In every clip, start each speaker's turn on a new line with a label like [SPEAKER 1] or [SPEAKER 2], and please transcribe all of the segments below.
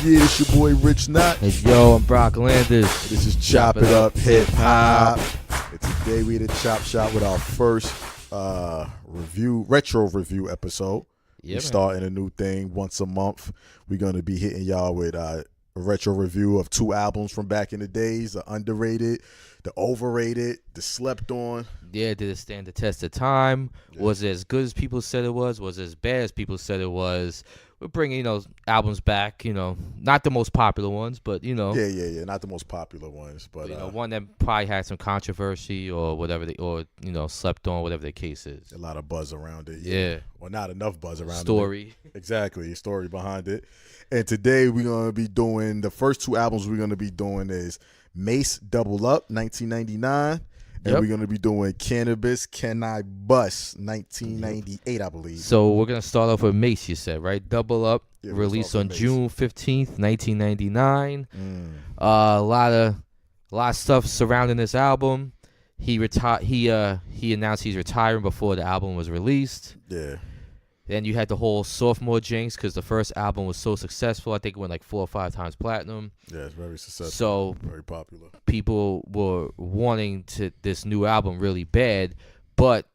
[SPEAKER 1] Yeah, it's your boy Rich Knott.
[SPEAKER 2] Hey, yo, I'm Brock Landis.
[SPEAKER 1] This is Chop It Up Hip Hop. And today we at the Chop Shop with our first retro review episode.
[SPEAKER 2] Yeah,
[SPEAKER 1] we starting a new thing once a month. We're going to be hitting y'all with a retro review of 2 albums from back in the days, the underrated, the overrated, the slept on.
[SPEAKER 2] Yeah, did it stand the test of time? Yeah. Was it as good as people said it was? Was it as bad as people said it was? We're bringing, albums back, not the most popular ones, but,
[SPEAKER 1] Yeah, not the most popular ones. But,
[SPEAKER 2] one that probably had some controversy or whatever, slept on, whatever the case is.
[SPEAKER 1] A lot of buzz around it.
[SPEAKER 2] Yeah.
[SPEAKER 1] Well, not enough buzz around
[SPEAKER 2] story.
[SPEAKER 1] it. Exactly, a story behind it. And today we're going to be doing, the first 2 albums we're going to be doing is Mase Double Up, 1999. And we're going to be doing Canibus, Canibus, 1998, I believe.
[SPEAKER 2] So we're going to start off with Mase, you said, right? Double Up, released on June 15th, 1999. A lot of stuff surrounding this album. He announced he's retiring before the album was released.
[SPEAKER 1] Yeah.
[SPEAKER 2] Then you had the whole sophomore jinx because the first album was so successful. I think it went like 4 or 5 times platinum.
[SPEAKER 1] Yeah, it's very successful.
[SPEAKER 2] So
[SPEAKER 1] very popular.
[SPEAKER 2] People were wanting this new album really bad, but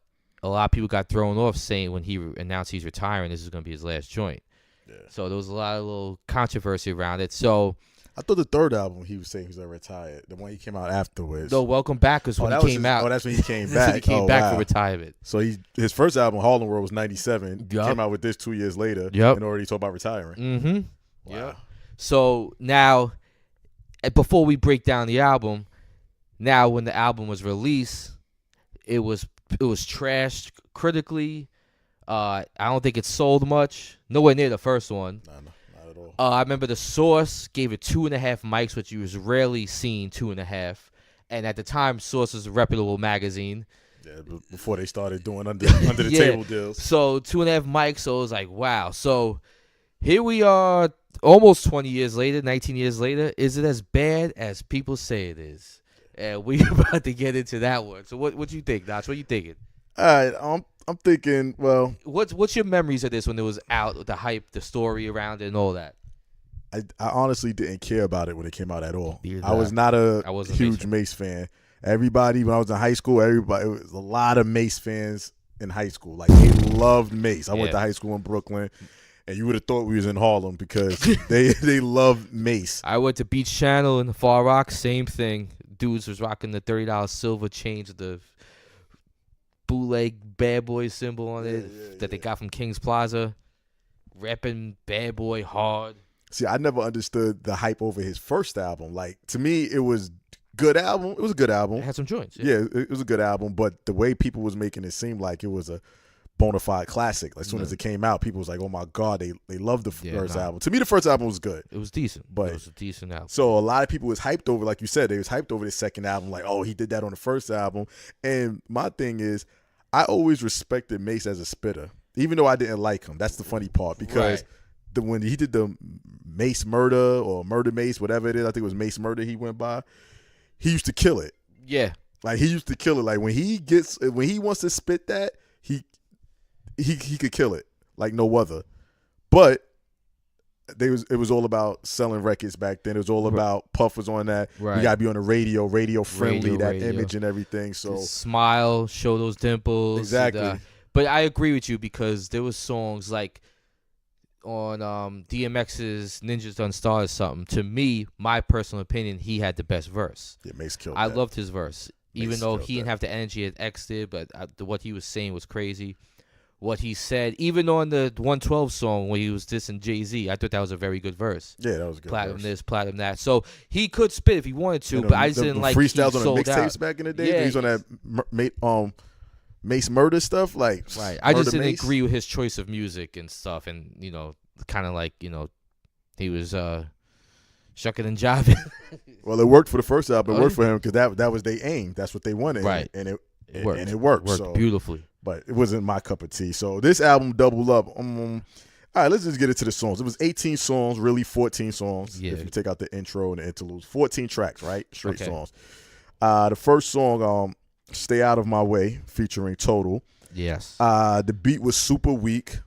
[SPEAKER 2] a lot of people got thrown off saying when he announced he's retiring, this is going to be his last joint.
[SPEAKER 1] Yeah. So
[SPEAKER 2] there was a lot of little controversy around it. So
[SPEAKER 1] I thought the third album he was saying he was retired. The one he came out afterwards.
[SPEAKER 2] No, Welcome Back was when he came out.
[SPEAKER 1] Oh, that's when he came back.
[SPEAKER 2] He came back for retirement.
[SPEAKER 1] So his first album, Harlem World, was 97. He came out with this 2 years later.
[SPEAKER 2] Yep.
[SPEAKER 1] And already talked about retiring.
[SPEAKER 2] Mm-hmm.
[SPEAKER 1] Wow.
[SPEAKER 2] Yep. So now, before we break down the album, now when the album was released, it was trashed critically. I don't think it sold much. Nowhere near the first one.
[SPEAKER 1] No.
[SPEAKER 2] I remember The Source gave it 2.5 mics, which you was rarely seen 2.5. And at the time, Source was a reputable magazine.
[SPEAKER 1] Yeah, before they started doing under the table deals.
[SPEAKER 2] So 2.5 mics, so it was like, wow. So here we are almost 20 years later, 19 years later. Is it as bad as people say it is? And we about to get into that one. So what you think, Notch? What you thinking?
[SPEAKER 1] All right, I'm thinking, well.
[SPEAKER 2] What's your memories of this when it was out, the hype, the story around it, and all that?
[SPEAKER 1] I honestly didn't care about it when it came out at all.
[SPEAKER 2] Either
[SPEAKER 1] I was not a huge
[SPEAKER 2] Mase
[SPEAKER 1] fan. Everybody, when I was in high school, it was a lot of Mase fans in high school. Like, they loved Mase. I went to high school in Brooklyn, and you would have thought we was in Harlem because they loved Mase.
[SPEAKER 2] I went to Beach Channel in the Far Rock, same thing. Dudes was rocking the $30 silver chains with the bootleg Bad Boy symbol on it that they got from King's Plaza. Repping Bad Boy hard.
[SPEAKER 1] See, I never understood the hype over his first album. Like, to me, it was good album. It was a good album.
[SPEAKER 2] It had some joints.
[SPEAKER 1] Yeah, it was a good album. But the way people was making it seem like it was a bona fide classic. Like, as soon as it came out, people was like, oh, my God, they loved the first album. To me, the first album was good.
[SPEAKER 2] It was decent.
[SPEAKER 1] But
[SPEAKER 2] it was a decent album.
[SPEAKER 1] So a lot of people was hyped over, like you said, they was hyped over the second album. Like, oh, he did that on the first album. And my thing is, I always respected Mase as a spitter, even though I didn't like him. That's the funny part because when he did the Mase Murder or Murder Mase, whatever it is, I think it was Mase Murder he went by, he used to kill it.
[SPEAKER 2] Yeah.
[SPEAKER 1] Like, he used to kill it. Like, when he wants to spit that, he could kill it like no other. But it was all about selling records back then. It was all about Puff was on that.
[SPEAKER 2] Right.
[SPEAKER 1] You gotta be on the radio friendly, that image and everything. So
[SPEAKER 2] just smile, show those dimples.
[SPEAKER 1] Exactly.
[SPEAKER 2] But I agree with you because there was songs like on DMX's Ninjas Done Started Something. To me, my personal opinion, he had the best verse.
[SPEAKER 1] Yeah, Mase killed
[SPEAKER 2] I
[SPEAKER 1] that.
[SPEAKER 2] loved his verse. Even
[SPEAKER 1] Mase
[SPEAKER 2] though
[SPEAKER 1] killed
[SPEAKER 2] he didn't
[SPEAKER 1] that.
[SPEAKER 2] have the energy that X did, but what he was saying was crazy. What he said, even on the 112 song when he was dissing Jay-Z, I thought that was a very good verse.
[SPEAKER 1] Yeah, that was a good
[SPEAKER 2] Platinum
[SPEAKER 1] verse.
[SPEAKER 2] this, platinum that. So he could spit if he wanted to, but I just didn't like
[SPEAKER 1] freestyles
[SPEAKER 2] he
[SPEAKER 1] on
[SPEAKER 2] sold
[SPEAKER 1] the
[SPEAKER 2] out.
[SPEAKER 1] mixtapes back in the day. Yeah, he's on that Mace Murder stuff. Like,
[SPEAKER 2] right. I just didn't
[SPEAKER 1] Mase.
[SPEAKER 2] agree with his choice of music and stuff, and kind of like he was shucking and jiving.
[SPEAKER 1] Well, it worked for the first album. It worked for him because that was their aim. That's what they wanted.
[SPEAKER 2] Right.
[SPEAKER 1] And it
[SPEAKER 2] worked.
[SPEAKER 1] And it worked.
[SPEAKER 2] Worked
[SPEAKER 1] so
[SPEAKER 2] beautifully.
[SPEAKER 1] But it wasn't my cup of tea. So this album, Double Up. All right, let's just get into the songs. It was 18 songs, really 14 songs.
[SPEAKER 2] Yeah.
[SPEAKER 1] If you take out the intro and the interludes, 14 tracks, right? Straight songs. The first song, "Stay Out of My Way," featuring Total.
[SPEAKER 2] Yes.
[SPEAKER 1] The beat was super weak.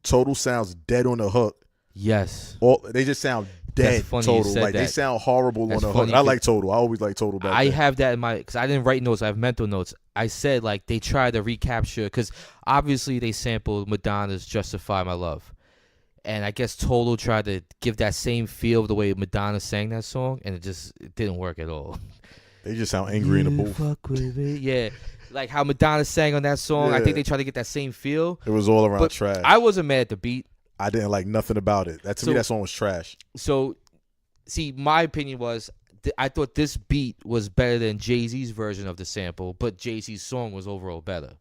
[SPEAKER 1] Total sounds dead on the hook.
[SPEAKER 2] Yes.
[SPEAKER 1] They just sound dead.
[SPEAKER 2] funny
[SPEAKER 1] Total.
[SPEAKER 2] you said
[SPEAKER 1] Like
[SPEAKER 2] that.
[SPEAKER 1] they sound horrible
[SPEAKER 2] That's
[SPEAKER 1] on the hook.
[SPEAKER 2] funny
[SPEAKER 1] I like Total. I always like Total back
[SPEAKER 2] I
[SPEAKER 1] then.
[SPEAKER 2] have that in my, because I didn't write notes. I have mental notes. I said like they tried to recapture, because obviously they sampled Madonna's "Justify My Love," and I guess Total tried to give that same feel the way Madonna sang that song, and it didn't work at all.
[SPEAKER 1] They just sound angry in the booth.
[SPEAKER 2] Fuck with it. Yeah. Like how Madonna sang on that song.
[SPEAKER 1] Yeah.
[SPEAKER 2] I think they tried to get that same feel.
[SPEAKER 1] It was all around
[SPEAKER 2] But
[SPEAKER 1] trash.
[SPEAKER 2] I wasn't mad at the beat.
[SPEAKER 1] I didn't like nothing about it. To me, that song was trash.
[SPEAKER 2] So, see, my opinion was I thought this beat was better than Jay-Z's version of the sample, but Jay-Z's song was overall better.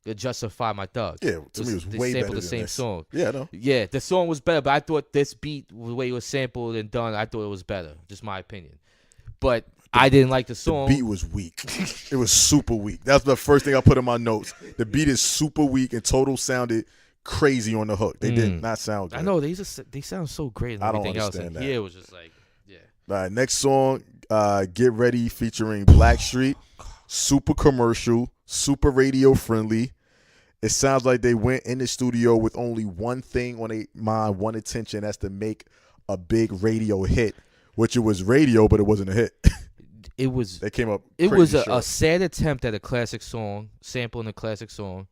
[SPEAKER 2] The "Justify My Thug."
[SPEAKER 1] Yeah, to me, it was way better than
[SPEAKER 2] the same
[SPEAKER 1] this.
[SPEAKER 2] song.
[SPEAKER 1] Yeah, no.
[SPEAKER 2] Yeah, the song was better, but I thought this beat, the way it was sampled and done, I thought it was better. Just my opinion. But I didn't like the song.
[SPEAKER 1] The beat was weak. It was super weak. That's the first thing I put in my notes. The beat is super weak, and Total sounded crazy on the hook. They did not sound good.
[SPEAKER 2] I know they sound so great and everything else. And
[SPEAKER 1] that.
[SPEAKER 2] here it was just like, yeah.
[SPEAKER 1] All right, next song, Get Ready, featuring Blackstreet. Super commercial, super radio friendly. It sounds like they went in the studio with only one thing on their mind, one intention. That's to make a big radio hit, which it was radio, but it wasn't a hit.
[SPEAKER 2] It was.
[SPEAKER 1] They came up.
[SPEAKER 2] It was a sad attempt at a classic song, sampling a classic song.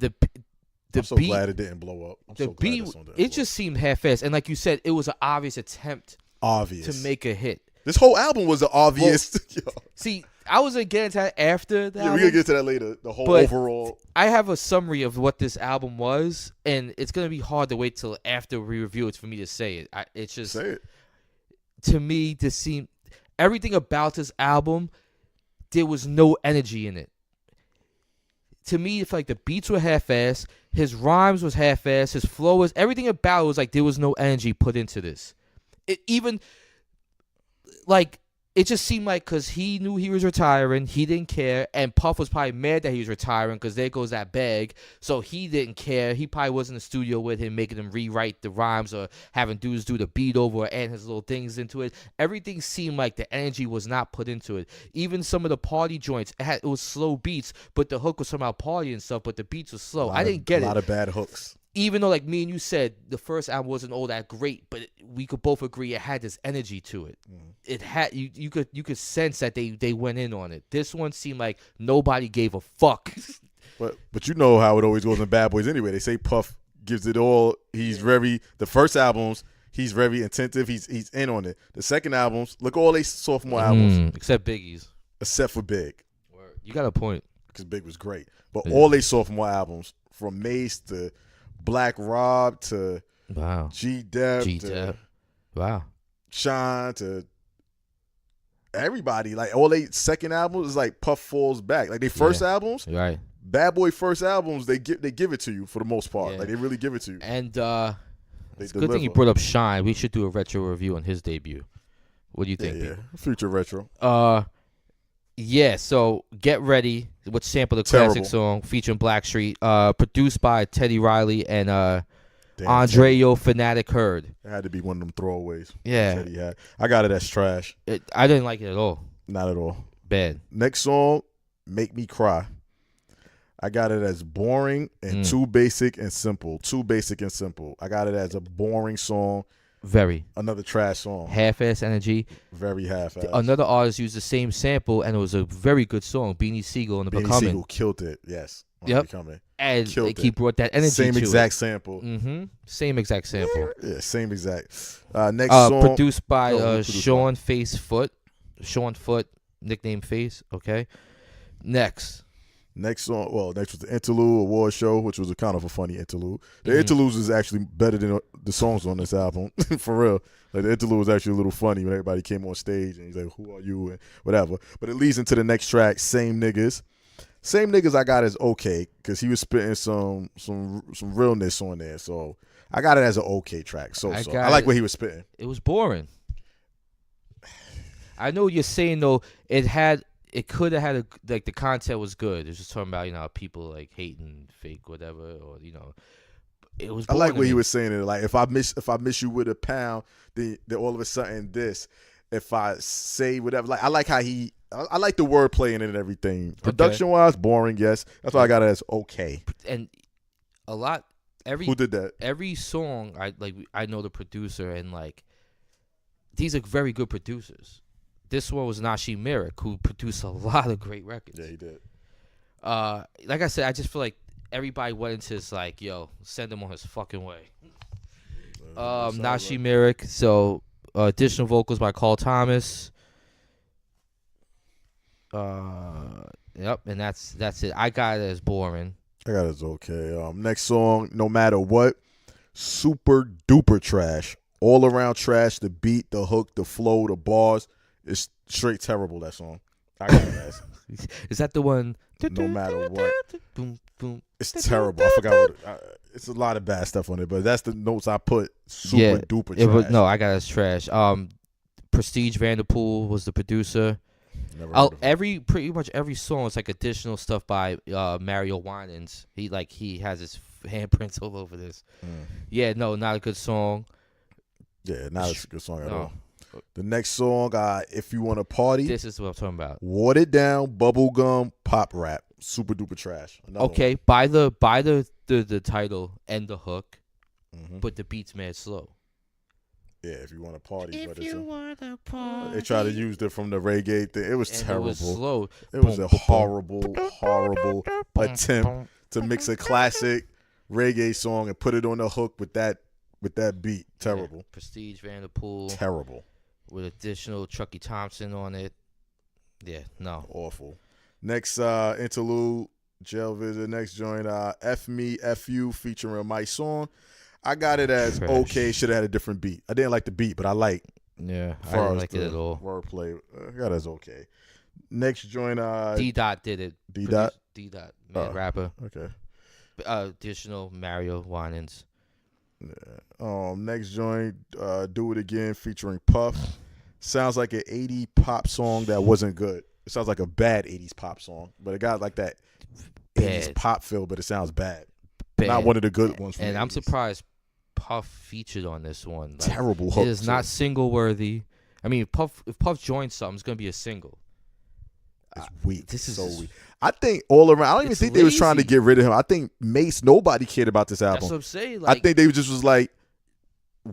[SPEAKER 1] I'm so glad it didn't blow up.
[SPEAKER 2] The beat, it just seemed half-assed, and like you said, it was an obvious attempt. To make a hit.
[SPEAKER 1] This whole album was an obvious.
[SPEAKER 2] Well, see, I was gonna get into that after that.
[SPEAKER 1] Yeah, we're gonna get to that later. The whole overall.
[SPEAKER 2] I have a summary of what this album was, and it's gonna be hard to wait till after we review it for me to say it. It's just
[SPEAKER 1] say it.
[SPEAKER 2] To me, this seemed everything about this album. There was no energy in it. To me, it's like the beats were half-assed, his rhymes was half-assed, his flow was everything about it was like there was no energy put into this. It even like. It just seemed like because he knew he was retiring, he didn't care, and Puff was probably mad that he was retiring because there goes that bag, so he didn't care. He probably was in the studio with him, making him rewrite the rhymes or having dudes do the beat over or add his little things into it. Everything seemed like the energy was not put into it. Even some of the party joints, it was slow beats, but the hook was somehow party and stuff, but the beats were slow. I didn't get it.
[SPEAKER 1] A lot of bad hooks.
[SPEAKER 2] Even though, like me and you said, the first album wasn't all that great, but we could both agree it had this energy to it. It had you could sense that they went in on it. This one seemed like nobody gave a fuck.
[SPEAKER 1] But you know how it always goes in Bad Boys anyway. They say Puff gives it all. He's the first albums. He's very attentive. He's in on it. The second albums, look all they sophomore albums,
[SPEAKER 2] except Biggie's,
[SPEAKER 1] except for Big.
[SPEAKER 2] Word. You got a point
[SPEAKER 1] because Big was great, but all they sophomore albums from Mase to Black Rob to G-Dep to Sean to everybody, like all they second albums is like Puff falls back. Like they first albums,
[SPEAKER 2] right?
[SPEAKER 1] Bad Boy first albums, they give it to you for the most part. Like they really give it to you.
[SPEAKER 2] And it's a good thing you brought up Shine. We should do a retro review on his debut. What do you think?
[SPEAKER 1] Yeah, future retro.
[SPEAKER 2] Yeah, so Get Ready, which sampled a classic song featuring Blackstreet, produced by Teddy Riley and Andreo Fanatic Hurd.
[SPEAKER 1] It had to be one of them throwaways.
[SPEAKER 2] Yeah.
[SPEAKER 1] Teddy had. I got it as trash.
[SPEAKER 2] I didn't like it at all.
[SPEAKER 1] Not at all.
[SPEAKER 2] Bad.
[SPEAKER 1] Next song, Make Me Cry. I got it as boring and too basic and simple. Too basic and simple. I got it as a boring song.
[SPEAKER 2] Very.
[SPEAKER 1] Another trash song.
[SPEAKER 2] Half-ass energy.
[SPEAKER 1] Very half-ass.
[SPEAKER 2] Another artist used the same sample, and it was a very good song. Beanie Siegel and the Becoming.
[SPEAKER 1] Beanie Siegel killed it, yes.
[SPEAKER 2] Yep.
[SPEAKER 1] Becoming.
[SPEAKER 2] And he brought that energy
[SPEAKER 1] same
[SPEAKER 2] to
[SPEAKER 1] exact
[SPEAKER 2] it.
[SPEAKER 1] sample.
[SPEAKER 2] Mm-hmm. Same exact sample.
[SPEAKER 1] Yeah, same exact. Next song.
[SPEAKER 2] Produced by Sean Face Foot. Sean Foot, nickname Face, okay? Next song, next was the Interlude Award Show, which was a kind of a funny interlude. The interludes is actually better than the songs on this album, for real. Like the interlude was actually a little funny when everybody came on stage and he's like, "Who are you?" and whatever. But it leads into the next track, Same Niggas. Same Niggas I got as okay because he was spitting some realness on there, so I got it as an okay track. I like what he was spitting. It was boring. I know what you're saying though. It could have had the content was good. It's just talking about people like hating fake whatever or it was.
[SPEAKER 1] I like what he was saying. Like if I miss you with a pound, then all of a sudden this. If I say whatever, like I like how I like the wordplay in it and everything. Production wise, boring. Yes, that's why I got it as okay.
[SPEAKER 2] And a lot
[SPEAKER 1] Who did that?
[SPEAKER 2] Every song I know the producer, and like these are very good producers. This one was Nashi Merrick, who produced a lot of great records.
[SPEAKER 1] Yeah, he did.
[SPEAKER 2] Like I said, I just feel like everybody went into this like, yo, send him on his fucking way. Nashi Merrick. So additional vocals by Carl Thomas. Yep, and that's it. I got it as boring.
[SPEAKER 1] I got it as okay. Next song, No Matter What, super duper trash. All around trash. The beat, the hook, the flow, the bars. It's straight terrible, that song. I got it as.
[SPEAKER 2] Is that the one?
[SPEAKER 1] No Matter What.
[SPEAKER 2] Boom, boom.
[SPEAKER 1] It's terrible. I forgot it's a lot of bad stuff on it, but that's the notes I put. Super duper trash.
[SPEAKER 2] No, I got it as trash. Prestige Vanderpool was the producer. Pretty much every song is like additional stuff by Mario Winans. He has his handprints all over this. Yeah, no, not a good song.
[SPEAKER 1] Yeah, not a good song at all. The next song, If You Want to Party.
[SPEAKER 2] This is what I'm talking about.
[SPEAKER 1] Watered down bubblegum pop rap. Super duper trash.
[SPEAKER 2] Okay, by the title and the hook, but the beat's mad slow.
[SPEAKER 1] Yeah, if you want to party.
[SPEAKER 2] If you want to party.
[SPEAKER 1] They tried to use it from the reggae thing. It was terrible. It was
[SPEAKER 2] slow.
[SPEAKER 1] It was a horrible attempt to mix a classic reggae song and put it on the hook with that beat. Terrible.
[SPEAKER 2] Yeah, Prestige Vanderpool.
[SPEAKER 1] Terrible.
[SPEAKER 2] With additional Chucky Thompson on it. Yeah, no.
[SPEAKER 1] Awful. Next interlude, Jail Visit. Next joint, F Me, F You, featuring My Song. I got it as
[SPEAKER 2] trash.
[SPEAKER 1] Okay. Should have had a different beat. I didn't like the beat, but I like.
[SPEAKER 2] Yeah, I didn't like it at all.
[SPEAKER 1] Wordplay. I got it as okay. Next joint,
[SPEAKER 2] D Dot did it.
[SPEAKER 1] D Dot,
[SPEAKER 2] rapper.
[SPEAKER 1] Okay.
[SPEAKER 2] Additional Mario Winans.
[SPEAKER 1] Yeah. Next joint, Do It Again, featuring Puff. Sounds like an 80s pop song that wasn't good. It sounds like a bad 80s pop song, but it got like that 80s pop feel, but it sounds bad. Not one of the good ones.
[SPEAKER 2] And I'm surprised Puff featured on this one. Like,
[SPEAKER 1] terrible hook.
[SPEAKER 2] It is not single worthy. I mean, if Puff joins something, it's gonna be a single.
[SPEAKER 1] It's weak.
[SPEAKER 2] This is
[SPEAKER 1] so weak. I think all around. I don't even think they was trying to get rid of him. I think Mase. Nobody cared about this album.
[SPEAKER 2] That's what I'm saying. Like,
[SPEAKER 1] I think they just was like,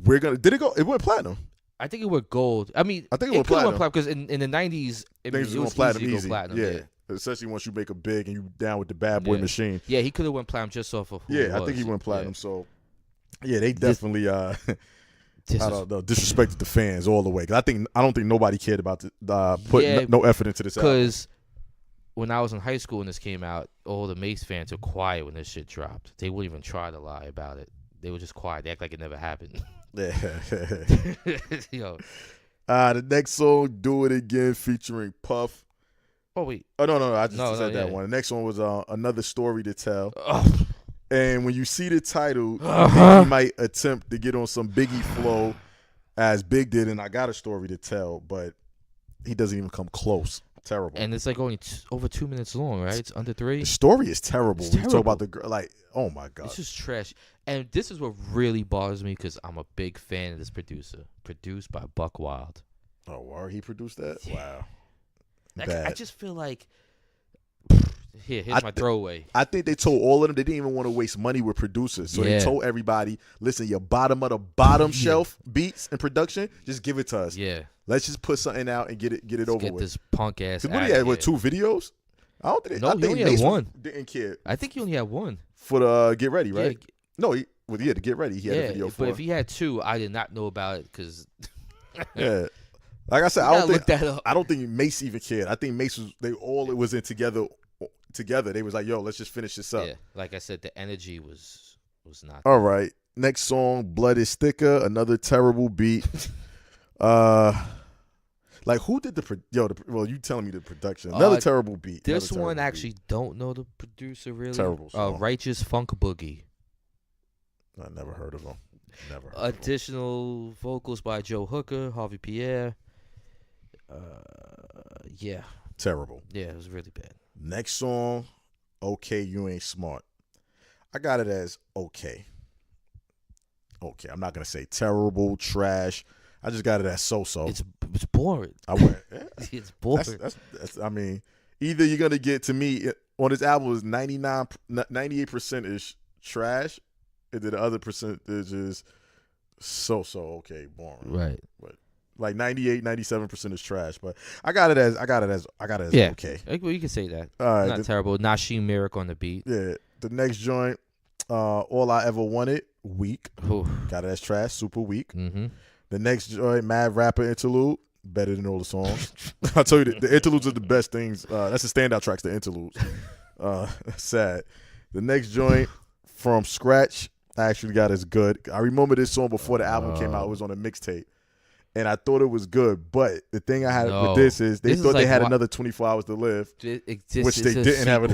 [SPEAKER 1] we're gonna. Did it go? It went platinum.
[SPEAKER 2] I think it went gold. I mean,
[SPEAKER 1] I think it went platinum
[SPEAKER 2] because in the 90s, it was easy to go platinum.
[SPEAKER 1] Yeah. Especially once you make a big and you down with the bad boy machine.
[SPEAKER 2] Yeah, he could have went platinum just off of who he was.
[SPEAKER 1] I think he went platinum. So, yeah, they definitely I don't know, disrespected the fans all the way. Cause I don't think nobody cared about putting no effort into this album.
[SPEAKER 2] Because when I was in high school and this came out, all the Mase fans were quiet when this shit dropped. They wouldn't even try to lie about it. They were just quiet. They act like it never happened.
[SPEAKER 1] Yeah.
[SPEAKER 2] Yo.
[SPEAKER 1] The next song, Do It Again, featuring Puff.
[SPEAKER 2] Oh, wait.
[SPEAKER 1] Oh, no. I just said that one. The next one was Another Story to Tell. And when you see the title, you think he might attempt to get on some Biggie flow as Big did, and I Got a Story to Tell, but he doesn't even come close. Terrible.
[SPEAKER 2] And it's like only over 2 minutes long, right? It's under 3.
[SPEAKER 1] The story is terrible. When you talk about the girl, like, oh my God.
[SPEAKER 2] This is trash. And this is what really bothers me because I'm a big fan of this producer. Produced by Buck Wild.
[SPEAKER 1] Oh, where he produced that?
[SPEAKER 2] Yeah.
[SPEAKER 1] Wow.
[SPEAKER 2] I just feel like here's my throwaway.
[SPEAKER 1] I think they told all of them they didn't even want to waste money with producers. So they told everybody, listen, your bottom of the bottom shelf beats and production, just give it to us.
[SPEAKER 2] Yeah.
[SPEAKER 1] Let's just put something out and get it over with.
[SPEAKER 2] Get this punk ass.
[SPEAKER 1] What he had? What, 2 videos? I don't think.
[SPEAKER 2] No, he only had one.
[SPEAKER 1] Didn't care.
[SPEAKER 2] I think he only had one
[SPEAKER 1] for the Get Ready, right?
[SPEAKER 2] Yeah.
[SPEAKER 1] No, to Get Ready, he had a video for.
[SPEAKER 2] But if he had 2, I did not know about it because.
[SPEAKER 1] Yeah. Like I said, I don't think Mase even cared. I think Mase was in together. They was like, yo, let's just finish this up.
[SPEAKER 2] Yeah, like I said, the energy was not.
[SPEAKER 1] All right, next song, Blood is Thicker, another terrible beat. Like who did well, you telling me the production? Another terrible beat.
[SPEAKER 2] This one actually don't know the producer really.
[SPEAKER 1] Terrible song.
[SPEAKER 2] Righteous Funk Boogie.
[SPEAKER 1] I never heard of him. Never.
[SPEAKER 2] Additional vocals by Joe Hooker, Harvey Pierre. Yeah.
[SPEAKER 1] Terrible.
[SPEAKER 2] Yeah, it was really bad.
[SPEAKER 1] Next song, Okay, You Ain't Smart. I got it as okay. Okay, I'm not gonna say terrible, trash. I just got it as so-so.
[SPEAKER 2] It's boring.
[SPEAKER 1] I went. Yeah.
[SPEAKER 2] It's boring.
[SPEAKER 1] That's. I mean, either you're gonna get to me on this album is 98% is trash, and then the other percentage is so okay, boring.
[SPEAKER 2] Right.
[SPEAKER 1] But like 98, 97% is trash. But I got it as okay.
[SPEAKER 2] Well, you can say that.
[SPEAKER 1] All right,
[SPEAKER 2] Not terrible. Nashim Merrick on the beat.
[SPEAKER 1] Yeah. The next joint, All I Ever Wanted, weak.
[SPEAKER 2] Ooh.
[SPEAKER 1] Got it as trash, super weak.
[SPEAKER 2] Mm-hmm.
[SPEAKER 1] The next joint, Mad Rapper Interlude, better than all the songs. I tell you, the interludes are the best things. That's the standout tracks, the interludes. Sad. The next joint, From Scratch, I actually got as good. I remember this song before the album came out. It was on a mixtape. And I thought it was good. But the thing I had with this is they thought they had another 24 hours to live, which they didn't have.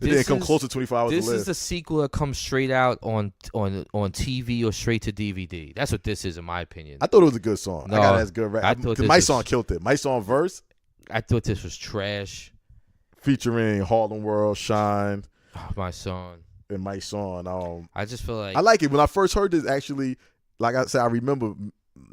[SPEAKER 1] They didn't come close to 24 hours to live.
[SPEAKER 2] This is the sequel that comes straight out on TV or straight to DVD. That's what this is, in my opinion.
[SPEAKER 1] I thought it was a good song.
[SPEAKER 2] No,
[SPEAKER 1] I got it as good.
[SPEAKER 2] I thought
[SPEAKER 1] my song killed it. My song verse.
[SPEAKER 2] I thought this was trash.
[SPEAKER 1] Featuring Harlem World, Shine.
[SPEAKER 2] Oh, my song.
[SPEAKER 1] And my song.
[SPEAKER 2] I just feel like
[SPEAKER 1] I like it. When I first heard this, actually, like I said, I remember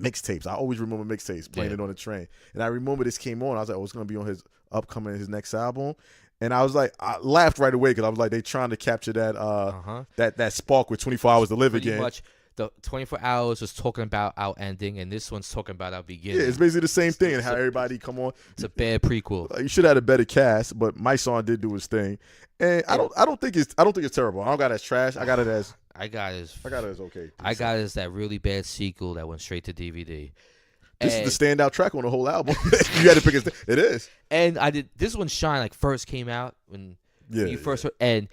[SPEAKER 1] mixtapes. I always remember mixtapes playing it on the train. And I remember this came on. I was like, oh, it's going to be on his next album. And I was like, I laughed right away because I was like, they trying to capture that that spark with 24 hours to live
[SPEAKER 2] pretty
[SPEAKER 1] again.
[SPEAKER 2] Much the 24 hours was talking about our ending, and this one's talking about our beginning.
[SPEAKER 1] Yeah, it's basically the same thing. And how everybody come on.
[SPEAKER 2] It's a bad prequel.
[SPEAKER 1] You should have had a better cast, but my song did do his thing. And I don't think it's terrible. I don't got it as trash. I got it as okay.
[SPEAKER 2] I got it as that really bad sequel that went straight to DVD.
[SPEAKER 1] This is the standout track on the whole album. You had to pick it is.
[SPEAKER 2] And I did this one. Shine like first came out when you first heard, and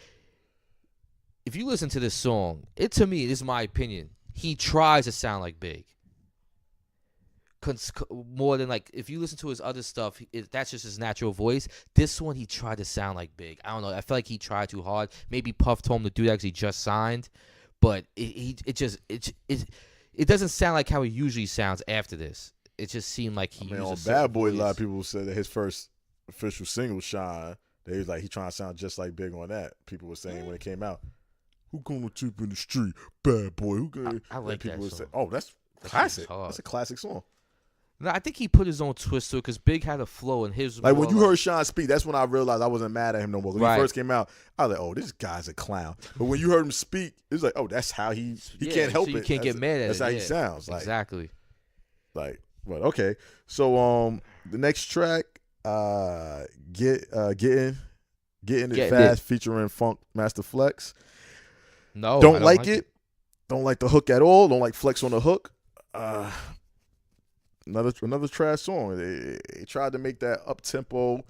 [SPEAKER 2] if you listen to this song, to me, this is my opinion. He tries to sound like Big. More than like if you listen to his other stuff, that's just his natural voice. This one, he tried to sound like Big. I don't know. I feel like he tried too hard. Maybe Puff told him to do that because he just signed, but it doesn't sound like how he usually sounds after this. It just seemed like he used
[SPEAKER 1] on
[SPEAKER 2] a
[SPEAKER 1] Bad Boy.
[SPEAKER 2] voice.
[SPEAKER 1] A lot of people said that his first official single, Shine, they was like he trying to sound just like Big on that. People were saying when it came out, "Who gonna cheap in the street, Bad Boy?" Who gonna?
[SPEAKER 2] I like
[SPEAKER 1] people
[SPEAKER 2] that
[SPEAKER 1] would
[SPEAKER 2] song.
[SPEAKER 1] say, "Oh, that's classic. That's a classic song."
[SPEAKER 2] No, I think he put his own twist to it because Big had a flow in his.
[SPEAKER 1] Like when you heard Sean speak, that's when I realized I wasn't mad at him no more. When he first came out, I was like, "Oh, this guy's a clown." But when you heard him speak, it was like, "Oh, that's how he can't help it.
[SPEAKER 2] You can't get mad at it.
[SPEAKER 1] That's how he sounds." Like,
[SPEAKER 2] exactly.
[SPEAKER 1] Like, but okay. So the next track, getting it fast, featuring Funk Master Flex.
[SPEAKER 2] No,
[SPEAKER 1] don't like it. Don't like the hook at all. Don't like Flex on the hook. Another trash song. They tried to make that up tempo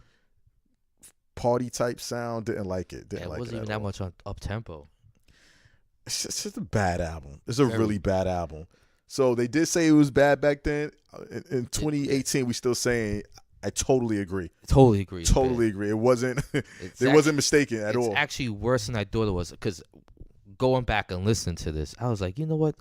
[SPEAKER 1] party type sound. Didn't like it. It
[SPEAKER 2] wasn't even that much on up tempo.
[SPEAKER 1] It's just a bad album. It's a really bad album. So they did say it was bad back then. In 2018, we still saying I totally agree.
[SPEAKER 2] Totally agree.
[SPEAKER 1] It wasn't. It wasn't mistaken at all.
[SPEAKER 2] It's actually worse than I thought it was because going back and listening to this, I was like, you know what?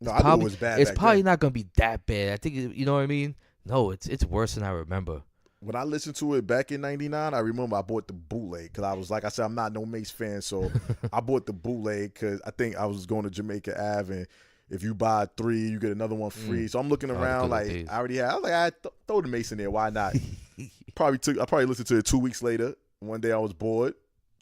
[SPEAKER 1] No, I thought it was bad.
[SPEAKER 2] It's probably not gonna be that bad. I think you know what I mean. No, it's worse than I remember.
[SPEAKER 1] When I listened to it back in '99, I remember I bought the bootleg because I was like I said, I'm not no Mase fan, so I bought the bootleg because I think I was going to Jamaica Ave, and if you buy 3, you get another one free. So I'm looking around like days. I already had. I was like, I throw the Mase in there. Why not? I probably listened to it 2 weeks later. One day I was bored,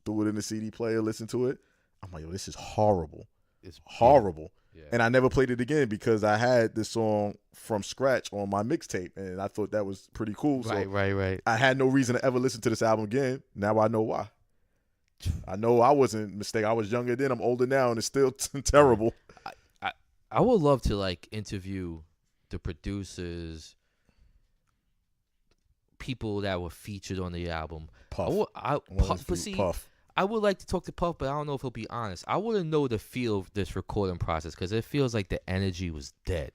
[SPEAKER 1] threw it in the CD player, listened to it. I'm like, yo, this is horrible. It's horrible. Yeah. And I never played it again because I had this song From Scratch on my mixtape, and I thought that was pretty cool.
[SPEAKER 2] Right.
[SPEAKER 1] I had no reason to ever listen to this album again. Now I know why. I know I wasn't mistaken. I was younger then. I'm older now, and it's still terrible.
[SPEAKER 2] I would love to like interview the producers, people that were featured on the album.
[SPEAKER 1] Puff.
[SPEAKER 2] Puff. I would like to talk to Puff, but I don't know if he'll be honest. I want to know the feel of this recording process because it feels like the energy was dead.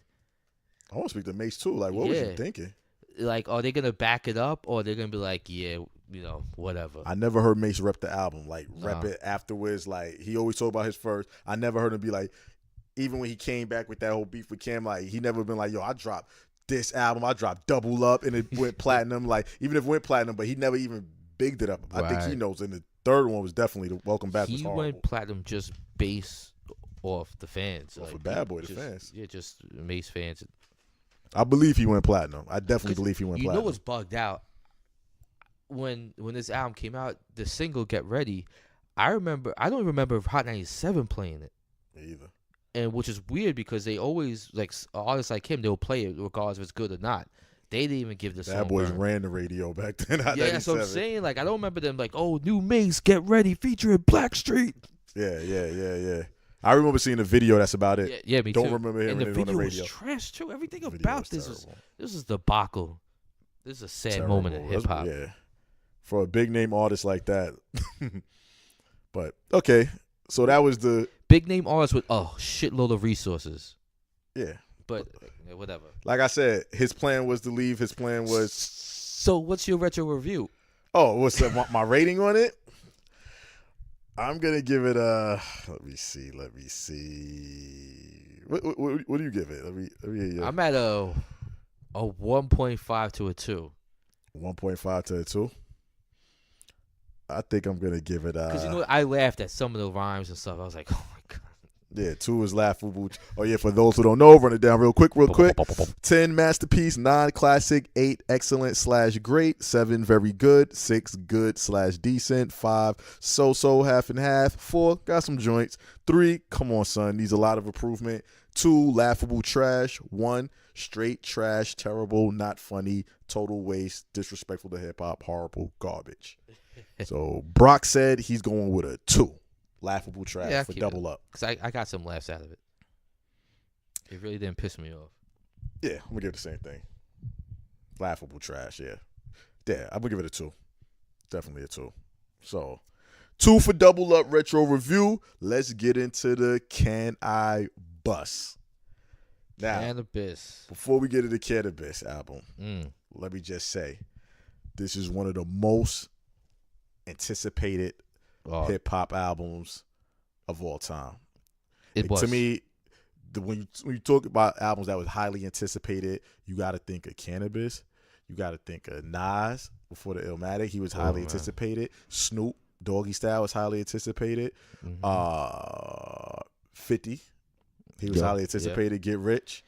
[SPEAKER 1] I want to speak to Mase too. Like, what was you thinking?
[SPEAKER 2] Like, are they gonna back it up, or they're gonna be like, yeah, whatever?
[SPEAKER 1] I never heard Mase rep the album, like rep it afterwards. Like he always talked about his first. I never heard him be like, even when he came back with that whole beef with Cam, like he never been like, yo, I dropped this album, I dropped Double Up, and it went platinum. Like even if it went platinum, but he never even bigged it up.
[SPEAKER 2] Right.
[SPEAKER 1] I think he knows. And the third one was definitely the Welcome Back.
[SPEAKER 2] He went platinum just based off the fans.
[SPEAKER 1] Off of Bad Boy, the fans.
[SPEAKER 2] Yeah, just Mase fans.
[SPEAKER 1] I believe he went platinum. I definitely believe he went platinum.
[SPEAKER 2] You know what's bugged out? When this album came out, the single "Get Ready," I don't remember Hot 97 playing it.
[SPEAKER 1] Me either.
[SPEAKER 2] and which is weird because they always like artists like him, they'll play it regardless if it's good or not. They didn't even give the song.
[SPEAKER 1] Bad Boys ran the radio back then.
[SPEAKER 2] Yeah, that's what I'm saying. Like, I don't remember them like, oh, new Mase, get ready, featuring Blackstreet.
[SPEAKER 1] Yeah. I remember seeing the video. That's about it.
[SPEAKER 2] Yeah, me
[SPEAKER 1] don't
[SPEAKER 2] too.
[SPEAKER 1] remember hearing it on the radio.
[SPEAKER 2] And the video was trash too. Everything about this is debacle. This is a sad moment in hip hop.
[SPEAKER 1] Yeah, for a big name artist like that. But okay, so that was the
[SPEAKER 2] big name artist with a shitload of resources.
[SPEAKER 1] Yeah.
[SPEAKER 2] But whatever.
[SPEAKER 1] Like I said, his plan was to leave. His plan was.
[SPEAKER 2] So what's your retro review?
[SPEAKER 1] Oh, what's my rating on it? I'm gonna give it a. Let me see. What do you give it? Let me hear you.
[SPEAKER 2] I'm at a 1.5 to a 2.
[SPEAKER 1] 1.5 to a 2. I think I'm gonna give it.
[SPEAKER 2] Because I laughed at some of the rhymes and stuff. I was like, oh my god.
[SPEAKER 1] Yeah, 2 is laughable. Oh yeah, for those who don't know, run it down real quick. 10 masterpiece, 9 classic, 8 excellent / great, 7 very good, 6 good / decent, 5 so half and half, 4 got some joints, 3 come on son, needs a lot of improvement, 2 laughable trash, 1 straight trash, terrible, not funny, total waste, disrespectful to hip hop, horrible, garbage. So Brock said he's going with a 2. Laughable trash for double up.
[SPEAKER 2] Because I got some laughs out of it. It really didn't piss me off.
[SPEAKER 1] Yeah, I'm going to give it the same thing. Laughable trash, yeah. Yeah, I'm going to give it a 2. Definitely a 2. So, 2 for double up retro review. Let's get into the Can I Bust? Now,
[SPEAKER 2] Canibus.
[SPEAKER 1] Before we get into the Canibus album, let me just say, this is one of the most anticipated hip hop albums of all time.
[SPEAKER 2] It was.
[SPEAKER 1] To me, when you talk about albums that was highly anticipated, you got to think of Canibus. You got to think of Nas before the Illmatic. He was highly anticipated. Snoop, Doggy Style was highly anticipated. 50, he was highly anticipated. Get Rich.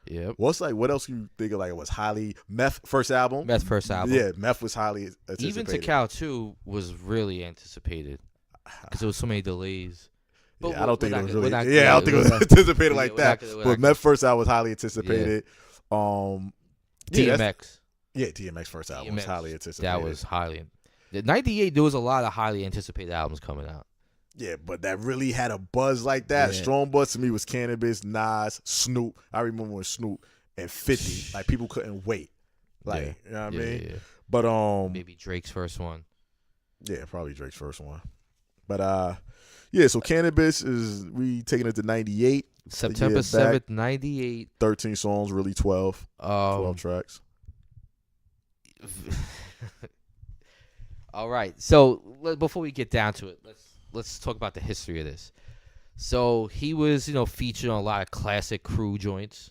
[SPEAKER 2] Yep.
[SPEAKER 1] What else you think of? Like, it was highly Meth first album. Yeah, Meth was highly anticipated.
[SPEAKER 2] Even Takao 2 was really anticipated because there was so many delays. But
[SPEAKER 1] I don't think it was really. I don't think it was anticipated like that. But Meth first album was highly anticipated.
[SPEAKER 2] DMX.
[SPEAKER 1] DMX first album was highly anticipated.
[SPEAKER 2] That was highly. 98, there was a lot of highly anticipated albums coming out.
[SPEAKER 1] Yeah, but that really had a buzz like that. Yeah. Strong buzz to me was Canibus, Nas, Snoop. I remember when Snoop and 50, like, people couldn't wait. Like, you know what I mean? Yeah. But
[SPEAKER 2] maybe Drake's first one.
[SPEAKER 1] Yeah, probably Drake's first one. But so Canibus we taking it to 98.
[SPEAKER 2] September 7th, 98.
[SPEAKER 1] 13 songs, really 12. 12 tracks.
[SPEAKER 2] All right. So before we get down to it, let's talk about the history of this. So he was, featured on a lot of classic crew joints.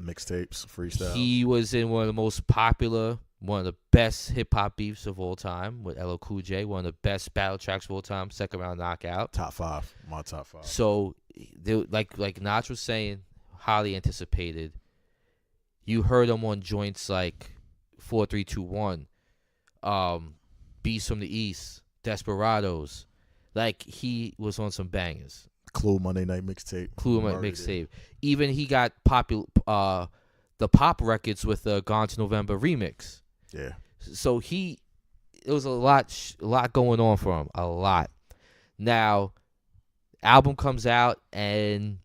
[SPEAKER 1] Mixtapes, freestyle.
[SPEAKER 2] He was in one of the most popular, one of the best hip-hop beefs of all time with LL Cool J, one of the best battle tracks of all time, second round knockout.
[SPEAKER 1] Top 5, my top 5.
[SPEAKER 2] So, like Notch was saying, highly anticipated. You heard him on joints like 4321, Beast from the East, Desperados. Like, he was on some bangers.
[SPEAKER 1] Clue Monday Night Mixtape. Even he got popular, the pop records with the Gone to November remix.
[SPEAKER 2] Yeah. So it was a lot going on for him. A lot. Now, album comes out and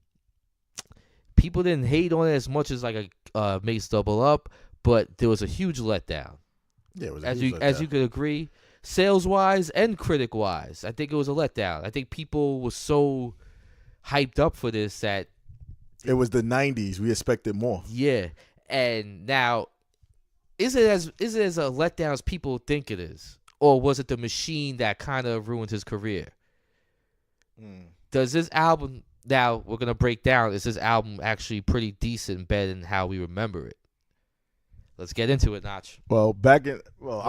[SPEAKER 2] people didn't hate on it as much as like a Mase Double Up, but there was a huge letdown.
[SPEAKER 1] Yeah, it was
[SPEAKER 2] as you could agree. Sales wise and critic wise, I think it was a letdown. I think people were so hyped up for this that
[SPEAKER 1] it was the 90s. We expected more.
[SPEAKER 2] Yeah, and now is it as a letdown as people think it is, or was it the machine that kind of ruined his career? Does this album, now we're gonna break down, is this album actually pretty decent, better than how we remember it? Let's get into it, Notch.
[SPEAKER 1] Well, I'm going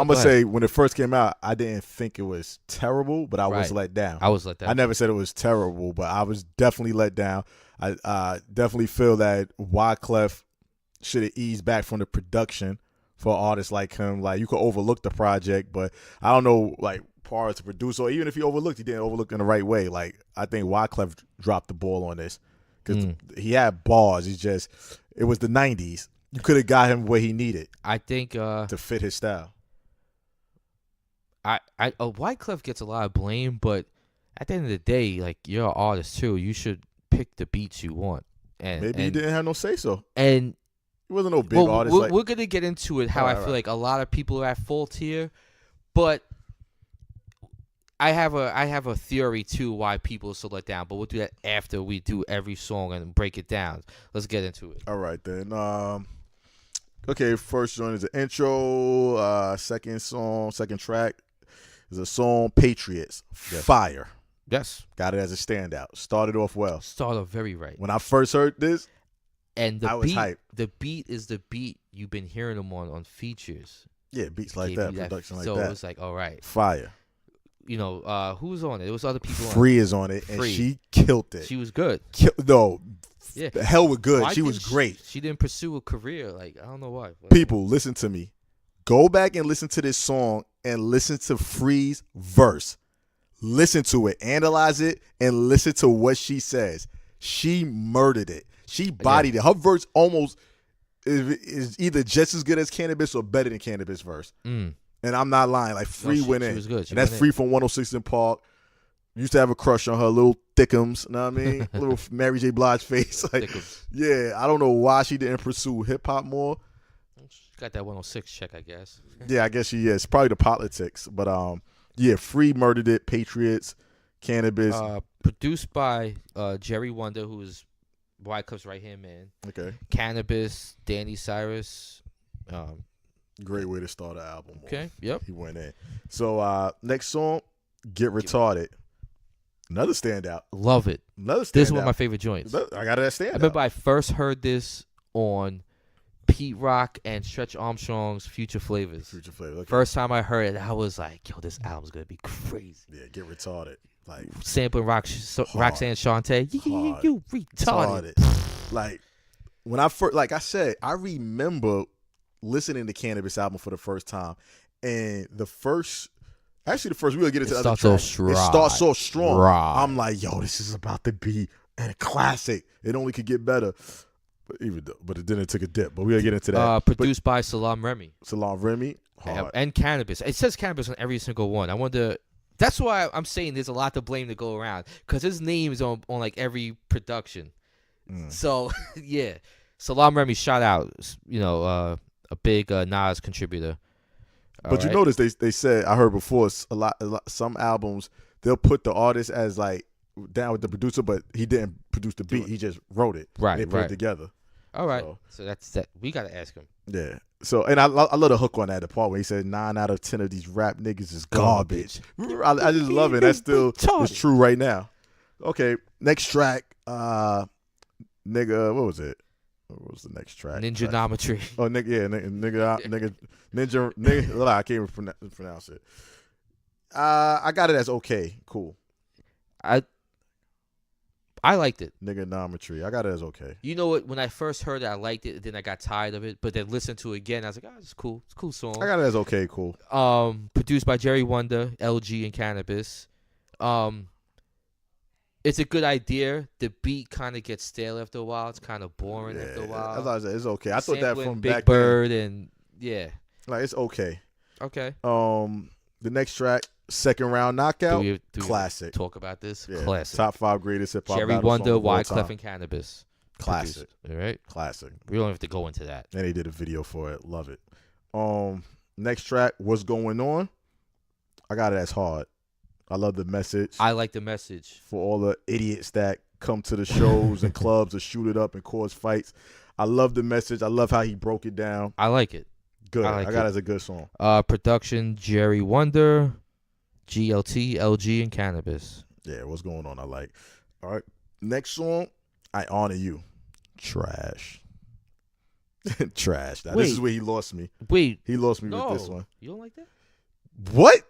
[SPEAKER 1] to say when it first came out, I didn't think it was terrible, but I was let down.
[SPEAKER 2] I was let down.
[SPEAKER 1] I never said it was terrible, but I was definitely let down. I definitely feel that Wyclef should have eased back from the production for artists like him. Like, you could overlook the project, but I don't know, like, prior to produce, or even if he overlooked, he didn't overlook in the right way. Like, I think Wyclef dropped the ball on this. because he had bars. It was the 90s. You could have got him where he needed.
[SPEAKER 2] I think
[SPEAKER 1] to fit his style.
[SPEAKER 2] Wyclef gets a lot of blame, but at the end of the day, like, you're an artist too. You should pick the beats you want. And
[SPEAKER 1] maybe he didn't have no say so.
[SPEAKER 2] And
[SPEAKER 1] he wasn't no big artist.
[SPEAKER 2] We're gonna get into it. How I feel like a lot of people are at fault here, but I have a theory too why people are so let down. But we'll do that after we do every song and break it down. Let's get into it.
[SPEAKER 1] All right then. Okay, first joint is an intro. Second track is a song, Patriots. Yes. Fire.
[SPEAKER 2] Yes.
[SPEAKER 1] Got it as a standout. Started off well.
[SPEAKER 2] Started off very right.
[SPEAKER 1] When I first heard this,
[SPEAKER 2] and
[SPEAKER 1] I was hyped.
[SPEAKER 2] The beat is the beat you've been hearing them on features.
[SPEAKER 1] Yeah, beats like that, production like that.
[SPEAKER 2] So it was like, all right.
[SPEAKER 1] Fire.
[SPEAKER 2] You know, who's on it? It was other people on it.
[SPEAKER 1] Free is on it, and she killed it.
[SPEAKER 2] She was good.
[SPEAKER 1] Yeah. The hell was good. She was great.
[SPEAKER 2] She didn't pursue a career. Like, I don't know why.
[SPEAKER 1] People, listen to me. Go back and listen to this song and listen to Free's verse. Listen to it. Analyze it and listen to what she says. She murdered it. She bodied it. Her verse almost is either just as good as Canibus or better than Canibus' verse. And I'm not lying. Like, Free went in.
[SPEAKER 2] She was good.
[SPEAKER 1] And that's Free from 106 in Park. Used to have a crush on her, little thickums, you know what I mean? Little Mary J. Blige face. Like, yeah, I don't know why she didn't pursue hip-hop more.
[SPEAKER 2] She got that 106 check, I guess.
[SPEAKER 1] Yeah, I guess she is. Probably the politics. But, yeah, Free murdered it. Patriots, Canibus.
[SPEAKER 2] Produced by Jerry Wonder, who is Wyclef's right-hand man.
[SPEAKER 1] Okay.
[SPEAKER 2] Canibus, Danny Cyrus.
[SPEAKER 1] Great way to start an album.
[SPEAKER 2] Okay, yep.
[SPEAKER 1] He went in. So, next song, Get Retarded. Another standout.
[SPEAKER 2] Love it.
[SPEAKER 1] Another standout.
[SPEAKER 2] This is one of my favorite joints.
[SPEAKER 1] I got it as standout.
[SPEAKER 2] I remember I first heard this on Pete Rock and Stretch Armstrong's Future Flavors.
[SPEAKER 1] Future Flavors. Okay.
[SPEAKER 2] First time I heard it, I was like, yo, this album's going to be crazy.
[SPEAKER 1] Yeah, Get Retarded. Like,
[SPEAKER 2] sampling Roxanne Shante. You retarded.
[SPEAKER 1] Like, when I first, like I said, I remember listening to Canibus album for the first time. And the first, we're going to get into the other track. It starts so strong. Right. I'm like, yo, this is about to be a classic. It only could get better. But then it took a dip. But we'll get into that.
[SPEAKER 2] Produced by Salam Remy.
[SPEAKER 1] Salam Remy. Hard.
[SPEAKER 2] And Canibus. It says Canibus on every single one. I wonder. That's why I'm saying there's a lot to blame to go around. Because his name is on like every production. So, yeah. Salam Remy, shout out. You know, a big Nas contributor.
[SPEAKER 1] But you notice they said, I heard before, some albums, they'll put the artist as like down with the producer, but he didn't produce the beat. He just wrote it.
[SPEAKER 2] Right.
[SPEAKER 1] They put it together.
[SPEAKER 2] All right. So that's that. We got to ask him.
[SPEAKER 1] Yeah. So, and I love the hook on that, the part where he said 9 out of 10 of these rap niggas is garbage. I just love it. That's still it's true right now. Okay. Next track, nigga, what was it? What was the next track?
[SPEAKER 2] Ninja-nometry.
[SPEAKER 1] Oh, nigga, yeah, ninja. I can't even pronounce it. I got it as okay, cool.
[SPEAKER 2] I liked it.
[SPEAKER 1] Nigga-nometry. I got it as okay.
[SPEAKER 2] You know what? When I first heard it, I liked it. Then I got tired of it. But then listened to it again. I was like, it's cool. It's a cool song.
[SPEAKER 1] I got it as okay, cool.
[SPEAKER 2] Produced by Jerry Wonder, LG, and Canibus. It's a good idea. The beat kind of gets stale after a while. It's kind of boring after a while.
[SPEAKER 1] That's what I said. It's okay. I thought that from
[SPEAKER 2] Big
[SPEAKER 1] back
[SPEAKER 2] Bird
[SPEAKER 1] then.
[SPEAKER 2] And yeah.
[SPEAKER 1] Like, it's okay.
[SPEAKER 2] Okay.
[SPEAKER 1] The next track, Second Round Knockout,
[SPEAKER 2] do
[SPEAKER 1] classic.
[SPEAKER 2] We talk about this?
[SPEAKER 1] Yeah.
[SPEAKER 2] Classic.
[SPEAKER 1] Top 5 greatest hip hop.
[SPEAKER 2] Jerry Wonder, Wyclef, and Canibus.
[SPEAKER 1] Classic.
[SPEAKER 2] All right.
[SPEAKER 1] Classic.
[SPEAKER 2] We don't have to go into that.
[SPEAKER 1] And they did a video for it. Love it. Next track, What's Going On? I got it as hard. I love the message.
[SPEAKER 2] I like the message.
[SPEAKER 1] For all the idiots that come to the shows and clubs to shoot it up and cause fights. I love the message. I love how he broke it down.
[SPEAKER 2] I like it.
[SPEAKER 1] Good. I got it as a good song.
[SPEAKER 2] Production, Jerry Wonder, GLT, LG, and Canibus.
[SPEAKER 1] Yeah, What's Going On? I like. All right. Next song, I Honor You. Trash. Trash. This is where he lost me.
[SPEAKER 2] Wait.
[SPEAKER 1] He lost me with this one.
[SPEAKER 2] You don't like that?
[SPEAKER 1] What?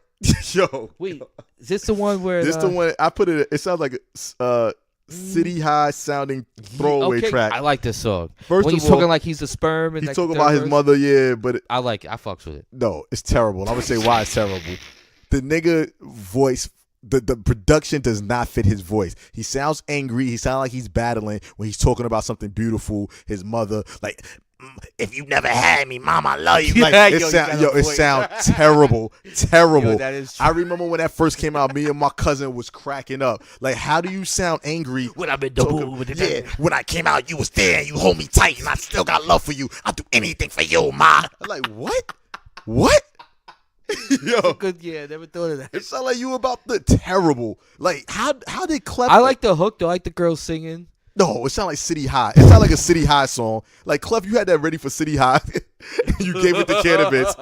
[SPEAKER 1] Yo.
[SPEAKER 2] Wait. Is this the one where...
[SPEAKER 1] This the one, I put it sounds like a city high sounding throwaway track.
[SPEAKER 2] I like this song.
[SPEAKER 1] First
[SPEAKER 2] when
[SPEAKER 1] of
[SPEAKER 2] he's
[SPEAKER 1] all,
[SPEAKER 2] talking like he's a sperm. And
[SPEAKER 1] he's talking about his mother, yeah, but...
[SPEAKER 2] I like it. I fucks with it.
[SPEAKER 1] No, it's terrible. And I'm going to say why it's terrible. The nigga voice the production does not fit his voice. He sounds angry. He sounds like he's battling when he's talking about something beautiful. His mother, like, if you never had me, mom, I love you. Like, it sounds terrible.
[SPEAKER 2] Yo, that is true.
[SPEAKER 1] I remember when that first came out, me and my cousin was cracking up. Like, how do you sound angry?
[SPEAKER 2] When I'm in the mood with it.
[SPEAKER 1] When I came out, you was there and you hold me tight and I still got love for you. I'll do anything for you, ma. I'm like, what? What? Yo,
[SPEAKER 2] good. Yeah, never thought of that.
[SPEAKER 1] it sounded like you about the terrible. Like, how did Clef?
[SPEAKER 2] I like the hook though. I like the girl singing.
[SPEAKER 1] No, it sounded like City High. It sounded like a City High song. Like, Clef, you had that ready for City High. You gave it to Canibus.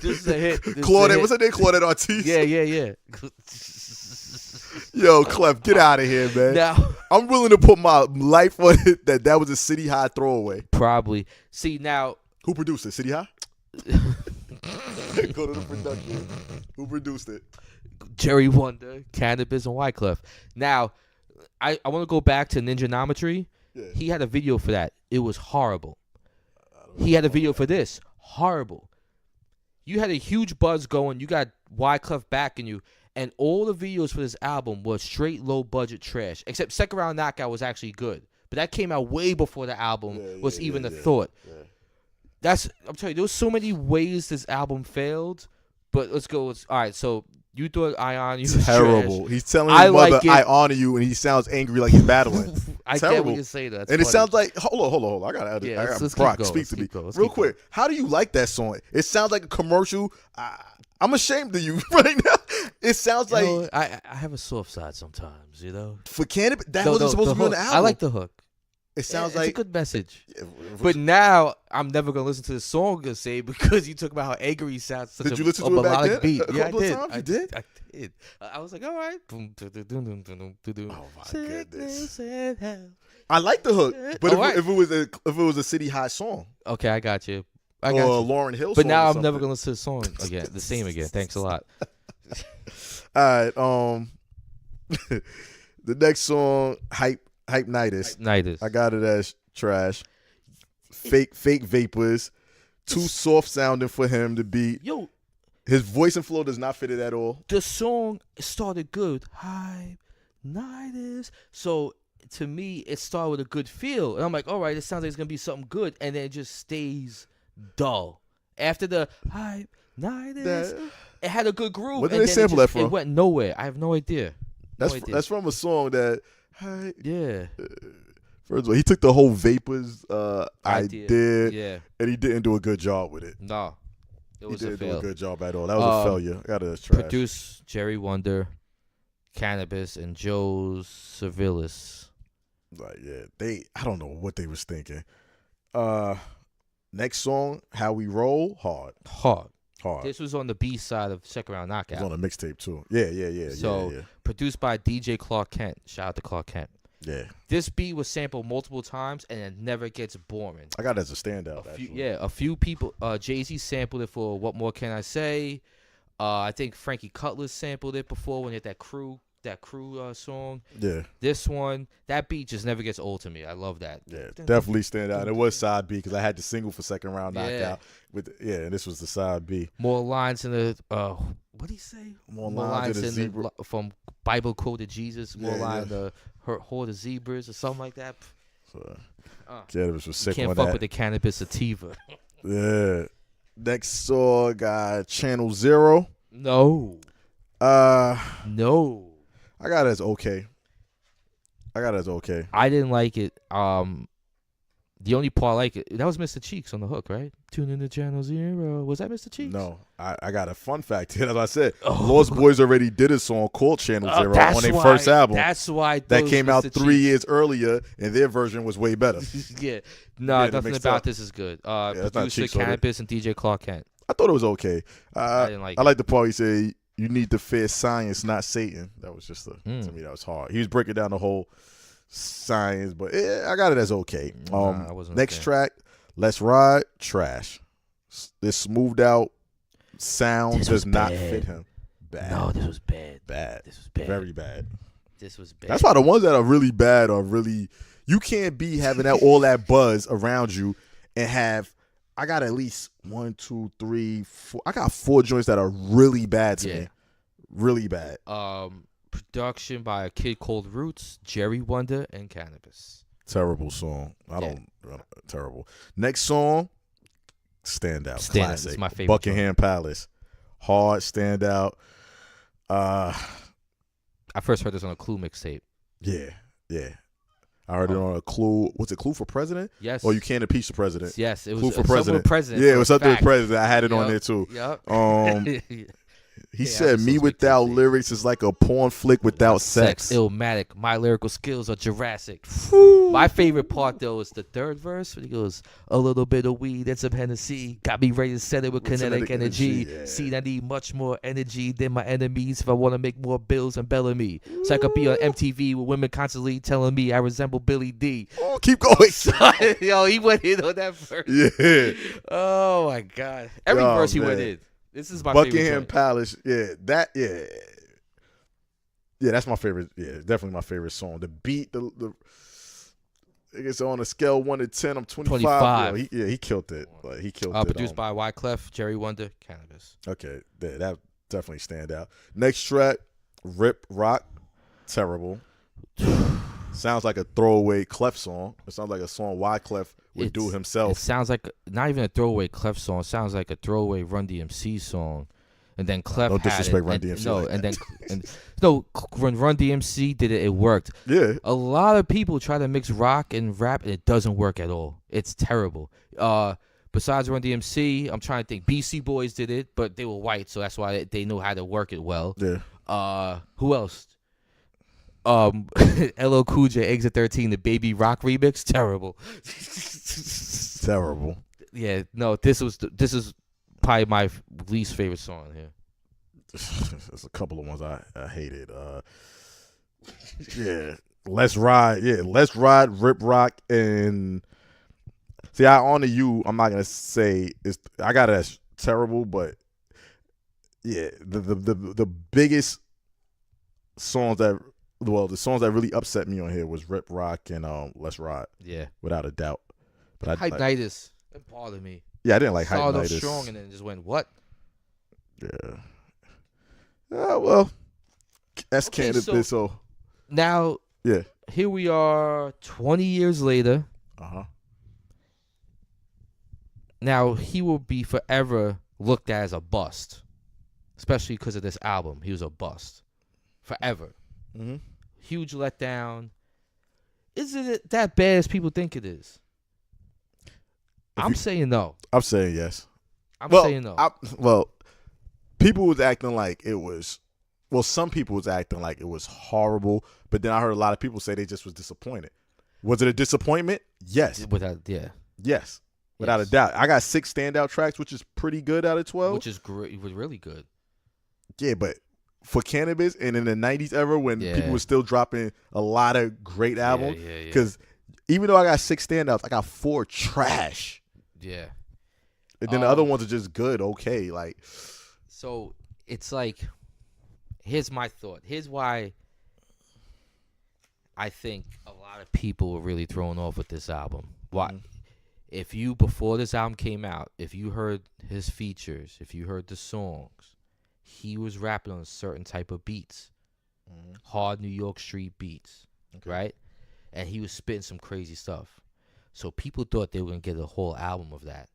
[SPEAKER 2] This is a hit.
[SPEAKER 1] Claudette, what's her name? Claudette Ortiz.
[SPEAKER 2] Yeah.
[SPEAKER 1] Yo, Clef, get out of here, man.
[SPEAKER 2] Now,
[SPEAKER 1] I'm willing to put my life on it that was a City High throwaway.
[SPEAKER 2] probably. See now,
[SPEAKER 1] Who produced it? City High? Go to the production. Who produced it?
[SPEAKER 2] Jerry Wonder, Canibus, and Wyclef. Now, I want to go back to Ninjanometry.
[SPEAKER 1] Yeah.
[SPEAKER 2] He had a video for that. It was horrible. He had a video for this. Horrible. You had a huge buzz going. You got Wyclef backing you. And all the videos for this album was straight low-budget trash. Except Second Round Knockout was actually good. But that came out way before the album was even a thought. Yeah. I'm telling you, there was so many ways this album failed. But let's go. All right, so you thought I Honor You was
[SPEAKER 1] terrible.
[SPEAKER 2] trash.
[SPEAKER 1] He's telling his mother, I honor you, and he sounds angry like he's battling.
[SPEAKER 2] I
[SPEAKER 1] terrible.
[SPEAKER 2] get what you say that.
[SPEAKER 1] And it sounds like, hold on. I got to
[SPEAKER 2] let's
[SPEAKER 1] Brock,
[SPEAKER 2] keep going.
[SPEAKER 1] speak to me.
[SPEAKER 2] Let's
[SPEAKER 1] Real
[SPEAKER 2] keep
[SPEAKER 1] quick. How do you like that song? It sounds like a commercial. I'm ashamed of you right now. It sounds like.
[SPEAKER 2] I have a soft side sometimes, you know?
[SPEAKER 1] For Canibus, that wasn't supposed to be on the album.
[SPEAKER 2] I like the hook.
[SPEAKER 1] It sounds
[SPEAKER 2] it's
[SPEAKER 1] like
[SPEAKER 2] a good message. But now I'm never gonna listen to the song and say because you talk about how angry he sounds. Such
[SPEAKER 1] did you listen to it back then?
[SPEAKER 2] Beat.
[SPEAKER 1] Yeah, I did. You did?
[SPEAKER 2] I did. I was like, all right. Oh
[SPEAKER 1] my goodness. I like the hook, but if it was a City High song,
[SPEAKER 2] okay, I got you.
[SPEAKER 1] Or a Lauryn Hill song.
[SPEAKER 2] But now I'm never gonna listen to the song again. The same again. Thanks a lot.
[SPEAKER 1] All right. The next song, Hypenitis. I got it as trash. Fake vapors. Too soft sounding for him to be.
[SPEAKER 2] Yo,
[SPEAKER 1] his voice and flow does not fit it at all.
[SPEAKER 2] The song started good. Hypenitis. So to me, it started with a good feel, and I'm like, all right, it sounds like it's gonna be something good, and then it just stays dull. After the Hypenitis, it had a good groove.
[SPEAKER 1] Where did they sample that from?
[SPEAKER 2] It went nowhere. I have no idea.
[SPEAKER 1] That's from a song that.
[SPEAKER 2] Yeah.
[SPEAKER 1] First of all, he took the whole vapors
[SPEAKER 2] idea,
[SPEAKER 1] and he didn't do a good job with it.
[SPEAKER 2] No, it was
[SPEAKER 1] he didn't
[SPEAKER 2] a fail.
[SPEAKER 1] do a good job at all. That was a failure. I got it as trash.
[SPEAKER 2] Produced Jerry Wonder, Canibus, and Joe Cervillis.
[SPEAKER 1] Like, yeah, I don't know what they was thinking. Next song, How We Roll, hard.
[SPEAKER 2] This was on the B side of Second Round Knockout.
[SPEAKER 1] It was on a mixtape too. Yeah.
[SPEAKER 2] So produced by DJ Clark Kent. Shout out to Clark Kent.
[SPEAKER 1] Yeah.
[SPEAKER 2] This beat was sampled multiple times and it never gets boring.
[SPEAKER 1] I got it as a standout.
[SPEAKER 2] A few people. Jay-Z sampled it for What More Can I Say. I think Frankie Cutlass sampled it before when he had that crew song. Yeah. This one, that beat just never g's old to me. I love that.
[SPEAKER 1] Yeah, definitely stand out. It was side B because I had the single for Second Round Knockout. And this was the side B.
[SPEAKER 2] More lines in the what do you say?
[SPEAKER 1] More lines in the zebra.
[SPEAKER 2] From Bible quoted Jesus. More lines the horde of zebras or something like that.
[SPEAKER 1] So, Canibus was sick on that.
[SPEAKER 2] Can't fuck with the Canibus sativa.
[SPEAKER 1] Yeah. Next song got Channel Zero.
[SPEAKER 2] No.
[SPEAKER 1] I got it as okay.
[SPEAKER 2] I didn't like it. The only part I like it, that was Mr. Cheeks on the hook, right? Tune in to Channel Zero. Was that Mr. Cheeks?
[SPEAKER 1] No. I got a fun fact here. As I said, Lost Boys already did a song called Channel Zero on their first album.
[SPEAKER 2] That's why
[SPEAKER 1] that came out 3 years earlier, and their version was way better.
[SPEAKER 2] Nothing about this is good. Producer Canibus and DJ Clark Kent.
[SPEAKER 1] I thought it was okay.
[SPEAKER 2] I didn't like it.
[SPEAKER 1] I like the part he said, you need to fear science, not Satan. That was just to me, that was hard. He was breaking down the whole science, but I got it as okay. Next track, Let's Ride, trash. This smoothed out sound does not fit him. Bad.
[SPEAKER 2] No, this was bad.
[SPEAKER 1] This was bad. Very bad.
[SPEAKER 2] This was bad.
[SPEAKER 1] That's why the ones that are really bad are really, you can't be having all that buzz around you and have, I got at least 1, 2, 3, 4. I got 4 joints that are really bad to me. Really bad.
[SPEAKER 2] Production by a kid called Roots, Jerry Wonder, and Canibus.
[SPEAKER 1] Terrible song. Terrible. Next song, Standout. Classic.
[SPEAKER 2] It's my favorite.
[SPEAKER 1] Buckingham Palace. Hard Standout.
[SPEAKER 2] I first heard this on a Clue mixtape.
[SPEAKER 1] Yeah. I heard it on a Clue. What's it, Clue for President?
[SPEAKER 2] Yes.
[SPEAKER 1] Or You Can't Impeach the President?
[SPEAKER 2] Yes, it was
[SPEAKER 1] Clue for President.
[SPEAKER 2] President.
[SPEAKER 1] Yeah, it was something with President. I had it on there too.
[SPEAKER 2] Yep.
[SPEAKER 1] He said, "Me without lyrics is like a porn flick without sex."
[SPEAKER 2] Illmatic. My lyrical skills are Jurassic. My favorite part though is the third verse when he goes, "A little bit of weed and some Hennessy got me ready to set it with kinetic energy.
[SPEAKER 1] Yeah.
[SPEAKER 2] See, I need much more energy than my enemies if I want to make more bills and Bellamy. So I could be on MTV with women constantly telling me I resemble Billy D."
[SPEAKER 1] Oh, keep going.
[SPEAKER 2] Yo, he went in on that verse.
[SPEAKER 1] Yeah.
[SPEAKER 2] Oh my God. Every verse he went in. This is my
[SPEAKER 1] Buckingham
[SPEAKER 2] favorite
[SPEAKER 1] Palace. Yeah, that's my favorite. Yeah, definitely my favorite song. The beat, the it's on a scale 1 to 10. I'm 25. Yo, he killed it. Like, he killed it.
[SPEAKER 2] Produced by Wyclef, Jerry Wonder, Canibus.
[SPEAKER 1] Okay, that definitely stand out. Next track, Rip Rock, terrible. Sounds like a throwaway Clef song. It sounds like a song Wyclef would do himself.
[SPEAKER 2] It sounds like not even a throwaway Clef song. It sounds like a throwaway Run DMC song. And then Clef
[SPEAKER 1] no
[SPEAKER 2] had
[SPEAKER 1] disrespect,
[SPEAKER 2] it.
[SPEAKER 1] Run DMC.
[SPEAKER 2] No,
[SPEAKER 1] like
[SPEAKER 2] and then when Run DMC did it, it worked.
[SPEAKER 1] Yeah.
[SPEAKER 2] A lot of people try to mix rock and rap, and it doesn't work at all. It's terrible. Besides Run DMC, I'm trying to think. BC Boys did it, but they were white, so that's why they know how to work it well.
[SPEAKER 1] Yeah.
[SPEAKER 2] Who else? LL Cool J, Exit 13, the Baby Rock remix, terrible.
[SPEAKER 1] Terrible.
[SPEAKER 2] Yeah, no, this is probably my least favorite song here.
[SPEAKER 1] There's a couple of ones I hated. Yeah, Let's Ride. Yeah, Let's Ride, Rip Rock, and see, I Honor You. I'm not gonna say I got it as terrible, but yeah, the biggest songs that. Well, the songs that really upset me on here was Rip Rock and Let's Ride.
[SPEAKER 2] Yeah.
[SPEAKER 1] Without a doubt. But
[SPEAKER 2] Hype-Nitis. It bothered me.
[SPEAKER 1] Yeah, I didn't like Hype-Nitis.
[SPEAKER 2] Saw strong and then just went, what?
[SPEAKER 1] Yeah. Well, that's Canibus. So
[SPEAKER 2] now,
[SPEAKER 1] yeah.
[SPEAKER 2] Here we are 20 years later.
[SPEAKER 1] Uh-huh.
[SPEAKER 2] Now, he will be forever looked at as a bust. Especially because of this album. He was a bust. Forever.
[SPEAKER 1] Mm-hmm.
[SPEAKER 2] Huge letdown. Isn't it that bad as people think it is? I'm saying no.
[SPEAKER 1] I'm saying yes.
[SPEAKER 2] I'm saying no.
[SPEAKER 1] People was acting like it was. Well, some people was acting like it was horrible, but then I heard a lot of people say they just was disappointed. Was it a disappointment? Yes. Yes. Without a doubt. I got 6 standout tracks, which is pretty good out of 12.
[SPEAKER 2] Which is great. It was really good.
[SPEAKER 1] Yeah, but for Canibus and in the 90s era when people were still dropping a lot of great albums, because even though I got 6 standouts, I got 4 trash.
[SPEAKER 2] Yeah.
[SPEAKER 1] And then the other ones are just good, okay. Like,
[SPEAKER 2] so it's like, here's my thought. Here's why I think a lot of people were really thrown off with this album. Why? Mm-hmm. If you, before this album came out, if you heard his features, if you heard the songs, he was rapping on a certain type of beats. Mm-hmm. Hard New York street beats, right? And he was spitting some crazy stuff. So people thought they were going to get a whole album of that.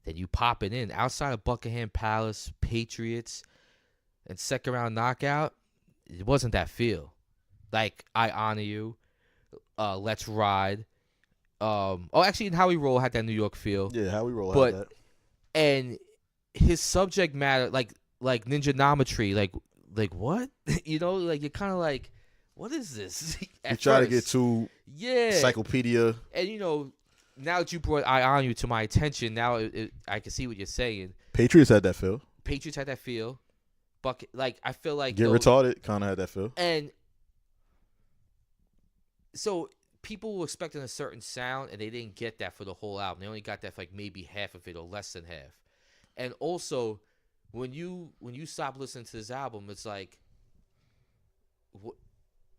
[SPEAKER 2] Then you pop it in. Outside of Buckingham Palace, Patriots, and Second Round Knockout, it wasn't that feel. Like, I Honor You, Let's Ride. Actually, and How We Roll had that New York feel.
[SPEAKER 1] Yeah, How We Roll had that.
[SPEAKER 2] And his subject matter, like Ninjanometry, like what? You know, like you're kind of like, what is this?
[SPEAKER 1] You try to get too encyclopedia.
[SPEAKER 2] And you know, now that you brought I On You to my attention, now I can see what you're saying.
[SPEAKER 1] Patriots had that feel.
[SPEAKER 2] Like I feel like
[SPEAKER 1] Get Retarded kind of had that feel.
[SPEAKER 2] And so people were expecting a certain sound, and they didn't get that for the whole album. They only got that for like maybe half of it or less than half. And also, when you stop listening to this album, it's like,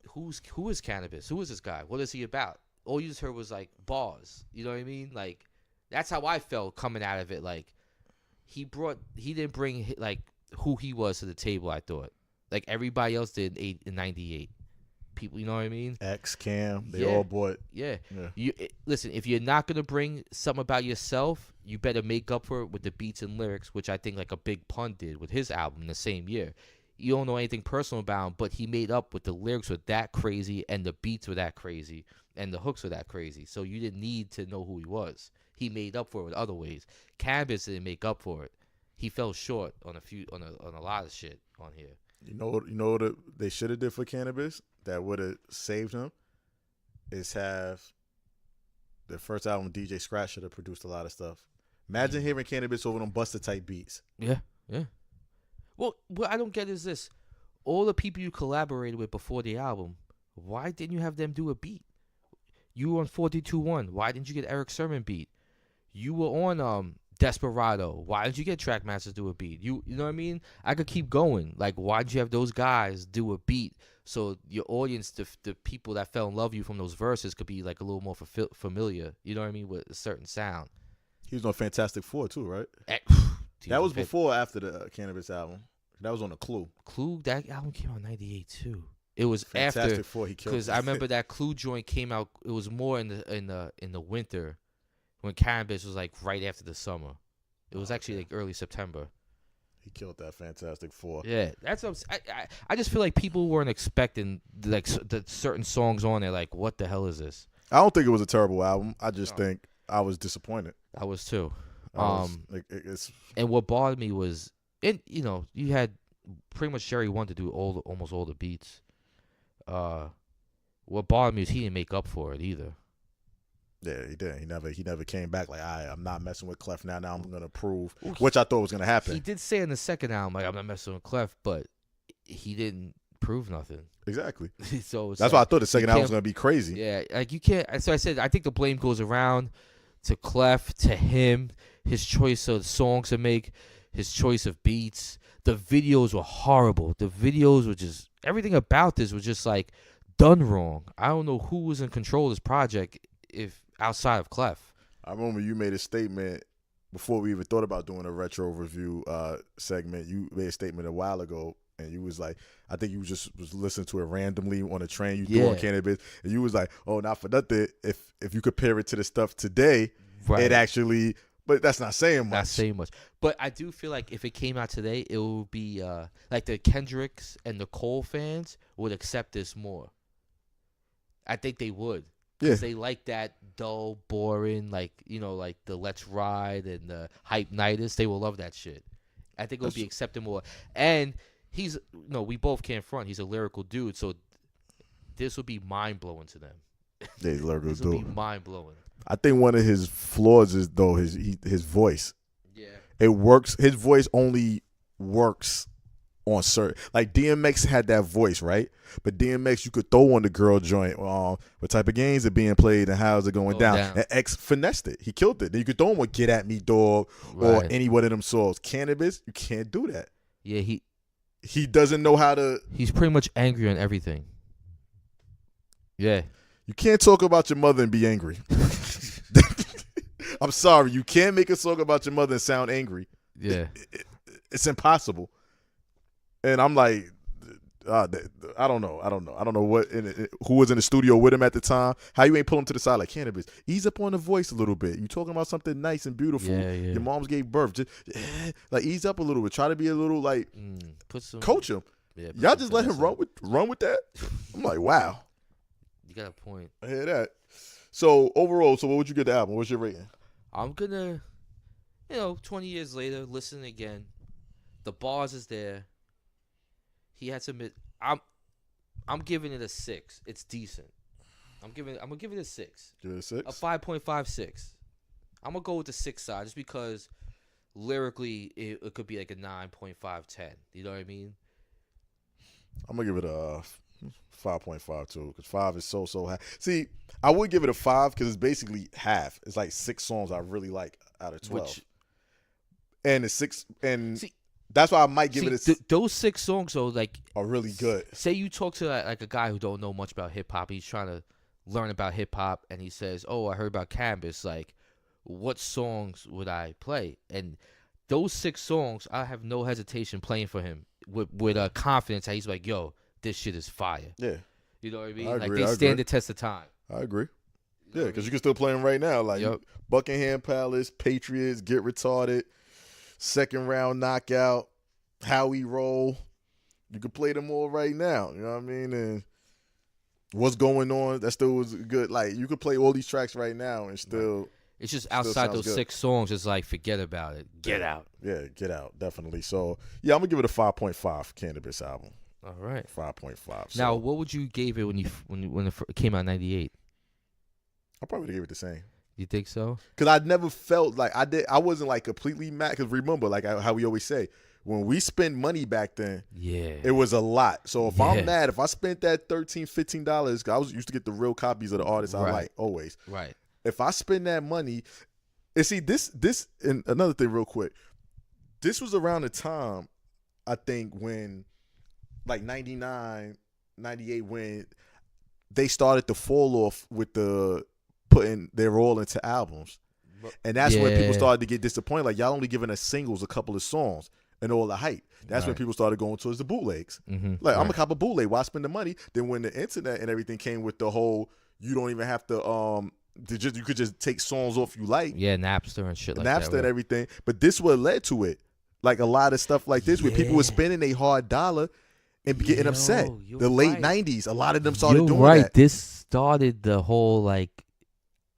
[SPEAKER 2] who is Canibus? Who is this guy? What is he about? All you just heard was like bars. You know what I mean? Like, that's how I felt coming out of it. Like, he didn't bring like who he was to the table, I thought. like everybody else did in '98. People, you know what I mean?
[SPEAKER 1] X, Cam, they all bought.
[SPEAKER 2] Yeah. Listen, if you're not gonna bring something about yourself, you better make up for it with the beats and lyrics, which I think like a Big Pun did with his album the same year. You don't know anything personal about him, but he made up with the lyrics were that crazy and the beats were that crazy and the hooks were that crazy. So you didn't need to know who he was. He made up for it in other ways. Canibus didn't make up for it. He fell short on a lot of shit on here.
[SPEAKER 1] You know what they should have did for Canibus that would have saved him is have the first album. DJ Scratch should have produced a lot of stuff. Imagine hearing Canibus over them Buster type beats.
[SPEAKER 2] Yeah. Well, what I don't get is this: all the people you collaborated with before the album, why didn't you have them do a beat? You were on 42-1. Why didn't you get Eric Sermon beat? You were on Desperado. Why didn't you get Trackmasters to do a beat? You know what I mean? I could keep going. Like, why did you have those guys do a beat so your audience, the people that fell in love with you from those verses, could be like a little more familiar? You know what I mean, with a certain sound.
[SPEAKER 1] He was on Fantastic Four too, right? That was before or after the Canibus album. That was on the Clue.
[SPEAKER 2] That album came out in '98 too. It was
[SPEAKER 1] Fantastic
[SPEAKER 2] after
[SPEAKER 1] Four. He killed.
[SPEAKER 2] Because I remember that Clue joint came out. It was more in the winter, when Canibus was like right after the summer. It was actually like early September.
[SPEAKER 1] He killed that Fantastic Four.
[SPEAKER 2] Yeah, that's what I just feel like people weren't expecting like the certain songs on there. Like, what the hell is this?
[SPEAKER 1] I don't think it was a terrible album. I just think I was disappointed.
[SPEAKER 2] I was too.
[SPEAKER 1] It's
[SPEAKER 2] and what bothered me was, you had pretty much Jerry One to do almost all the beats. What bothered me is he didn't make up for it either.
[SPEAKER 1] Yeah, he did. He never came back like, I'm not messing with Clef now. Now I'm gonna prove, which I thought was gonna happen.
[SPEAKER 2] He did say in the second album, like, I'm not messing with Clef, but he didn't prove nothing.
[SPEAKER 1] Exactly.
[SPEAKER 2] So
[SPEAKER 1] that's why I thought the second album was gonna be crazy.
[SPEAKER 2] Yeah, like you can't. So I said I think the blame goes around to Clef, to him, his choice of songs to make, his choice of beats. The videos were horrible. The videos were just, everything about this was just like done wrong. I don't know who was in control of this project if outside of Clef.
[SPEAKER 1] I remember you made a statement before we even thought about doing a retro review segment. You made a statement a while ago, and you was like, I think you was listening to it randomly on a train. You threw on Canibus, and you was like, oh, not for nothing. If you compare it to the stuff today, it actually, but that's not saying much.
[SPEAKER 2] Not saying much. But I do feel like if it came out today, it would be like the Kendricks and the Cole fans would accept this more. I think they would. Because they like that dull, boring, like the Let's Ride and the Hype-Nitis. They will love that shit. I think it would be accepted more. And we both can't front. He's a lyrical dude, so this would be mind-blowing to them.
[SPEAKER 1] Yeah, he's a lyrical dude.
[SPEAKER 2] This would be mind-blowing.
[SPEAKER 1] I think one of his flaws is, though, his voice.
[SPEAKER 2] Yeah. It
[SPEAKER 1] works. His voice only works on certain, like DMX had that voice, right? But DMX, you could throw on the girl joint, what type of games are being played and how's it going down. And X finessed it. He killed it. Then you could throw him with Get At Me, Dog, or any one of them songs. Canibus, you can't do that.
[SPEAKER 2] Yeah,
[SPEAKER 1] he doesn't know how to.
[SPEAKER 2] He's pretty much angry on everything. Yeah.
[SPEAKER 1] You can't talk about your mother and be angry. I'm sorry. You can't make a song about your mother and sound angry.
[SPEAKER 2] Yeah.
[SPEAKER 1] It's impossible. And I'm like, I don't know. I don't know who was in the studio with him at the time. How you ain't pull him to the side like, Canibus, ease up on the voice a little bit. You talking about something nice and beautiful.
[SPEAKER 2] Yeah.
[SPEAKER 1] Your mom's gave birth. Just like ease up a little bit. Try to be a little like coach him. Yeah, y'all just let him run with that. I'm like, wow.
[SPEAKER 2] You got a point.
[SPEAKER 1] I hear that. So overall, what would you get the album? What's your rating?
[SPEAKER 2] I'm gonna, 20 years later, listen again. The bars is there. He had some. I'm giving it a 6. It's decent. I'm gonna give it a 6.
[SPEAKER 1] Give it a 6.
[SPEAKER 2] A 5.56. I'm gonna go with the 6 side just because lyrically it could be like a 9.5/10. You know what I mean?
[SPEAKER 1] I'm gonna give it a 5.5 too, because 5 is so high. See, I would give it a 5 because it's basically half. It's like 6 songs I really like out of 12. And it's 6 and. See, that's why I might give it a.
[SPEAKER 2] Those 6 songs, though,
[SPEAKER 1] are really good.
[SPEAKER 2] Say you talk to like a guy who don't know much about hip hop. He's trying to learn about hip hop, and he says, "Oh, I heard about Canibus. Like, what songs would I play?" And those 6 songs, I have no hesitation playing for him with confidence. How he's like, yo, this shit is fire.
[SPEAKER 1] Yeah.
[SPEAKER 2] You know what I mean?
[SPEAKER 1] I
[SPEAKER 2] Like
[SPEAKER 1] agree,
[SPEAKER 2] they stand the test of time.
[SPEAKER 1] I agree. Yeah, because you can still play them right now. Like Buckingham Palace, Patriots, Get Retarded, second round knockout, How We Roll. You can play them all right now. You know what I mean? And What's Going On, that still was good. Like, you could play all these tracks right now and still.
[SPEAKER 2] It's just outside those good. 6 songs, it's like, forget about it. Get out.
[SPEAKER 1] Yeah, Get Out, definitely. So, yeah, I'm going to give it a 5.5 Canibus album.
[SPEAKER 2] All right.
[SPEAKER 1] 5.5.
[SPEAKER 2] Now, what would you give it when it came out in 98?
[SPEAKER 1] I probably would give it the same.
[SPEAKER 2] You think so?
[SPEAKER 1] Because I never felt like I wasn't like completely mad. Because remember, like how we always say, when we spend money back then, it was a lot. So if I'm mad, if I spent that $13, $15, I used to get the real copies of the artists I like always.
[SPEAKER 2] Right.
[SPEAKER 1] If I spend that money, and see this and another thing real quick, this was around the time I think when like 99, 98 when they started to fall off with the putting their all into albums. And that's when people started to get disappointed. Like, y'all only giving us singles, a couple of songs, and all the hype. That's when people started going towards the bootlegs. Like, I'm a cop of bootleg. Why spend the money? Then when the internet and everything came with the whole, you don't even have to you could just take songs off you like.
[SPEAKER 2] Yeah, Napster and shit like that.
[SPEAKER 1] Napster and everything. But this what led to it. Like a lot of stuff like this where people were spending a hard dollar and getting upset. The late 90s, a lot of them started doing that.
[SPEAKER 2] This started the whole, like,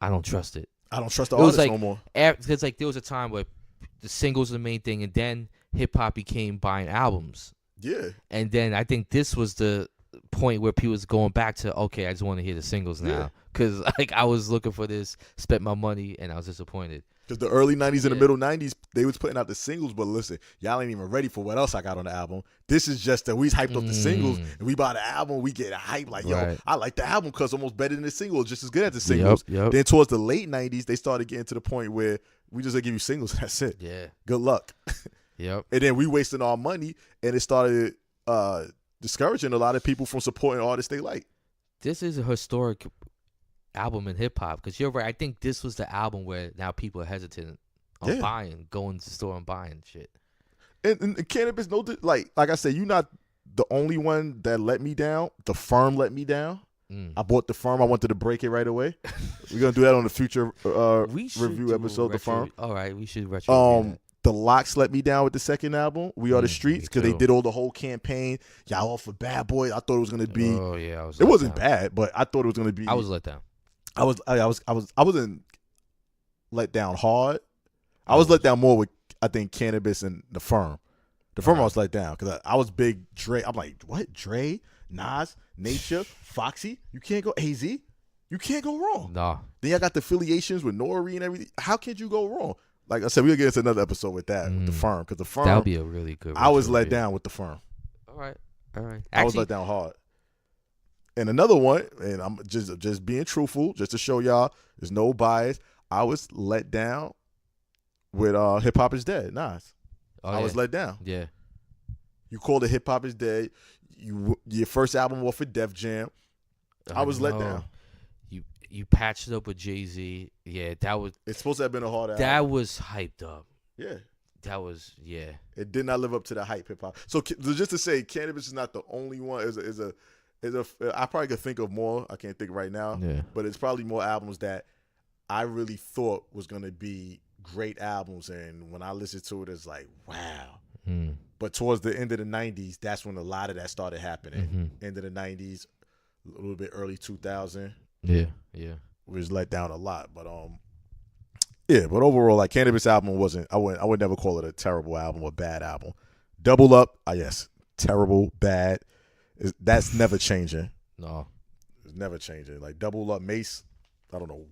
[SPEAKER 2] I don't trust it.
[SPEAKER 1] I don't trust the artists no more.
[SPEAKER 2] Because like there was a time where the singles were the main thing, and then hip hop became buying albums.
[SPEAKER 1] Yeah.
[SPEAKER 2] And then I think this was the point where people was going back to, okay, I just want to hear the singles now. Because like I was looking for this, spent my money, and I was disappointed.
[SPEAKER 1] Because the early 90s and the middle 90s, they was putting out the singles, but listen, y'all ain't even ready for what else I got on the album. This is just that we hyped up the singles, and we buy the album, we get hype like, yo, I like the album because it's almost better than the single, just as good as the singles. Then towards the late 90s, they started getting to the point where we just give you singles, that's it.
[SPEAKER 2] Yeah.
[SPEAKER 1] Good luck. And then we wasting our money, and it started discouraging a lot of people from supporting artists they like.
[SPEAKER 2] This is a historic album in hip hop, because you're right. I think this was the album where now people are hesitant on buying, going to the store and buying shit.
[SPEAKER 1] And Canibus, like I said, you're not the only one that let me down. The Firm let me down. I bought The Firm. I wanted to break it right away. We're gonna do that on the future review episode. The Firm.
[SPEAKER 2] All right, we should retro.
[SPEAKER 1] The Locks let me down with the second album, We Are the Streets, because they did all the whole campaign. Y'all all for Bad Boy. I thought it was gonna be.
[SPEAKER 2] Oh yeah,
[SPEAKER 1] it wasn't bad, but I thought it was gonna be.
[SPEAKER 2] I was let down.
[SPEAKER 1] I wasn't let down hard. I was let down more with, I think, Canibus and The Firm. The Firm I was let down because I was big Dre. I'm like, what? Dre, Nas, Nature, Foxy. You can't go AZ. You can't go wrong.
[SPEAKER 2] Nah.
[SPEAKER 1] Then I got the affiliations with Nori and everything. How can't you go wrong? Like I said, we'll get into another episode with that, with The Firm, because The Firm.
[SPEAKER 2] That'll be a really good.
[SPEAKER 1] I was let down with The Firm.
[SPEAKER 2] All right. Actually,
[SPEAKER 1] I was let down hard. And another one, and I'm just being truthful, just to show y'all there's no bias. I was let down with Hip Hop Is Dead, Nas. I was let down.
[SPEAKER 2] Yeah.
[SPEAKER 1] You called it Hip Hop Is Dead. Your first album off of Def Jam. I was let down.
[SPEAKER 2] You patched it up with Jay-Z. Yeah, that was.
[SPEAKER 1] It's supposed to have been a hard album.
[SPEAKER 2] That was hyped up.
[SPEAKER 1] Yeah.
[SPEAKER 2] That was, yeah.
[SPEAKER 1] It did not live up to the hype hip hop. So just to say, Canibus is not the only one. I probably could think of more. I can't think right now.
[SPEAKER 2] Yeah.
[SPEAKER 1] But it's probably more albums that I really thought was going to be great albums. And when I listened to it, it's like, wow. But towards the end of the 90s, that's when a lot of that started happening. End of the 90s, a little bit early 2000.
[SPEAKER 2] Yeah.
[SPEAKER 1] Was let down a lot. But yeah, but overall, like, Canibus album wasn't, I would never call it a terrible album or bad album. Double Up, yes, terrible, bad. That's never changing.
[SPEAKER 2] No.
[SPEAKER 1] It's never changing. Like, Double Up, Mase, I don't know.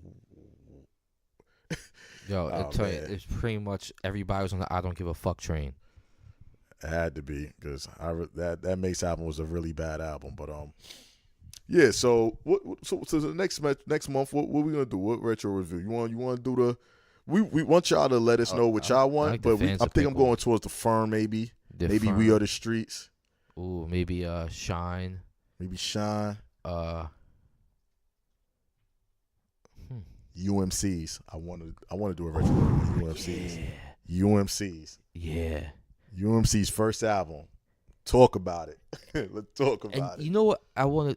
[SPEAKER 2] Yo, it's pretty much everybody was on the I don't give a fuck train.
[SPEAKER 1] It had to be, because that Mase album was a really bad album. But yeah. So the next month, what we gonna do? What retro review? You want to do the? We want y'all to let us know what y'all want,
[SPEAKER 2] like,
[SPEAKER 1] but I think I'm going towards The Firm, maybe. Maybe We Are the Streets.
[SPEAKER 2] Ooh, maybe Shine.
[SPEAKER 1] Maybe Shine. UMCs. I want to do a retro review. UMCs.
[SPEAKER 2] Yeah.
[SPEAKER 1] UMCs.
[SPEAKER 2] Yeah.
[SPEAKER 1] UMC's first album, talk about it. Let's talk about it.
[SPEAKER 2] You know what? I want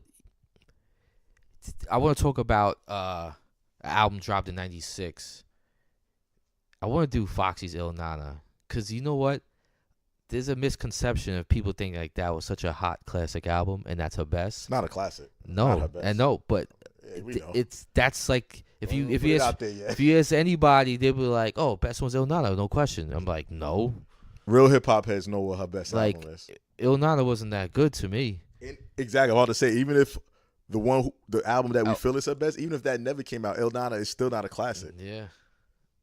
[SPEAKER 2] to talk about an album dropped in '96. I want to do Foxy's Il Nana, because you know what? There's a misconception of people thinking like that was such a hot classic album and that's her best.
[SPEAKER 1] It's not a classic.
[SPEAKER 2] No,
[SPEAKER 1] not her best.
[SPEAKER 2] I know, but that's like if you ask anybody, they'll be like, "Oh, best one's Il Nana, no question." I'm like, no.
[SPEAKER 1] Real hip hop heads know what her best album is.
[SPEAKER 2] Il Nana wasn't that good to me.
[SPEAKER 1] Exactly. I'm about to say, even if the album that we feel is her best, even if that never came out, Il Nana is still not a classic.
[SPEAKER 2] Yeah.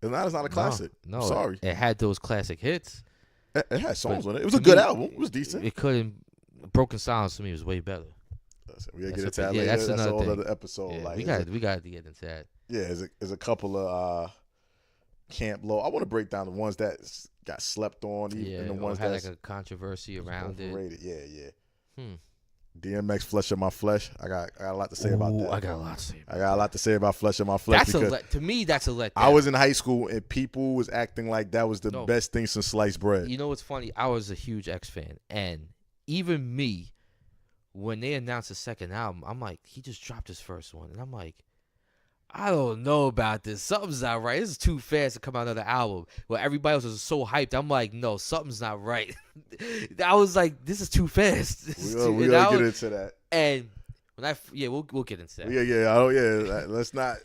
[SPEAKER 1] Il Nana's not a classic. No, I'm sorry.
[SPEAKER 2] It had those classic hits.
[SPEAKER 1] It had songs on it. It was a good album. It was decent.
[SPEAKER 2] It couldn't. Broken Silence to me was way better.
[SPEAKER 1] We gotta get into that later. That's a whole other episode.
[SPEAKER 2] Yeah,
[SPEAKER 1] like,
[SPEAKER 2] we got to get into that.
[SPEAKER 1] Yeah, there's a couple of Camp Low. I want to break down the ones that got slept on, and the ones
[SPEAKER 2] had
[SPEAKER 1] that
[SPEAKER 2] like a controversy around
[SPEAKER 1] overrated. Yeah. DMX, Flesh of My Flesh. I got a lot to say about that.
[SPEAKER 2] I got a lot to say.
[SPEAKER 1] I got a lot to say about Flesh of My Flesh.
[SPEAKER 2] To me, that's a letdown.
[SPEAKER 1] I was in high school and people was acting like that was the best thing since sliced bread.
[SPEAKER 2] You know what's funny? I was a huge X fan, and even me, when they announced the second album, I'm like, he just dropped his first one, and I'm like, I don't know about this. Something's not right. This is too fast to come out another album. Well, everybody else was so hyped. I'm like, no, something's not right. I was like, this is too fast.
[SPEAKER 1] We gotta get into that.
[SPEAKER 2] And when we'll get into that.
[SPEAKER 1] Yeah. Let's not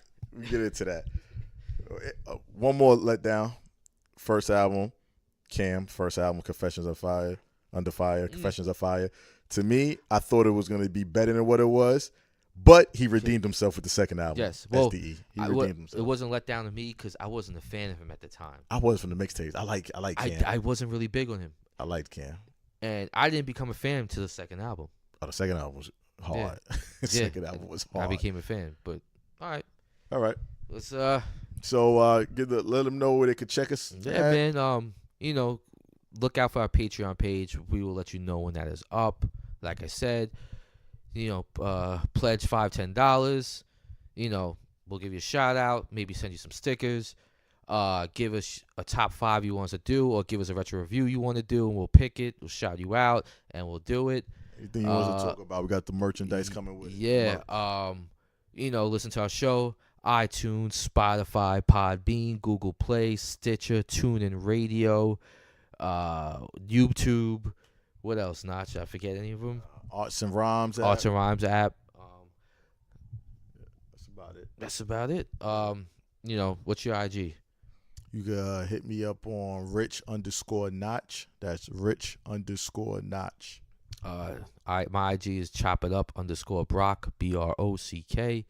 [SPEAKER 1] get into that. One more letdown. First album, Cam. First album, Confessions of Fire. Under Fire. Confessions of Fire. To me, I thought it was gonna be better than what it was. But he redeemed himself with the second album.
[SPEAKER 2] Yes. Well,
[SPEAKER 1] SDE. He redeemed himself.
[SPEAKER 2] It wasn't let down to me because I wasn't a fan of him at the time.
[SPEAKER 1] I was from the mixtapes. I like Cam.
[SPEAKER 2] I wasn't really big on him.
[SPEAKER 1] I liked Cam.
[SPEAKER 2] And I didn't become a fan until the second album.
[SPEAKER 1] Oh, the second album was hard.
[SPEAKER 2] Yeah.
[SPEAKER 1] The second album was hard.
[SPEAKER 2] I became a fan. But all right. Let's
[SPEAKER 1] So let them know where they could check us.
[SPEAKER 2] Yeah, man. Look out for our Patreon page. We will let you know when that is up. Like I said. Pledge $5, $10. We'll give you a shout out. Maybe send you some stickers. Give us a top 5 you want us to do, or give us a retro review you want to do, and we'll pick it. We'll shout you out, and we'll do it.
[SPEAKER 1] Anything you want us to talk about? We got the merchandise coming with it.
[SPEAKER 2] Yeah. Listen to our show. iTunes, Spotify, Podbean, Google Play, Stitcher, TuneIn Radio, YouTube. What else, Notch? Did I forget any of them?
[SPEAKER 1] Arts and Rhymes app.
[SPEAKER 2] Arts and Rhymes app.
[SPEAKER 1] That's about it.
[SPEAKER 2] What's your IG?
[SPEAKER 1] You can hit me up on Rich_Notch. That's Rich_Notch.
[SPEAKER 2] My IG is ChopItUp_Brock, BROCK.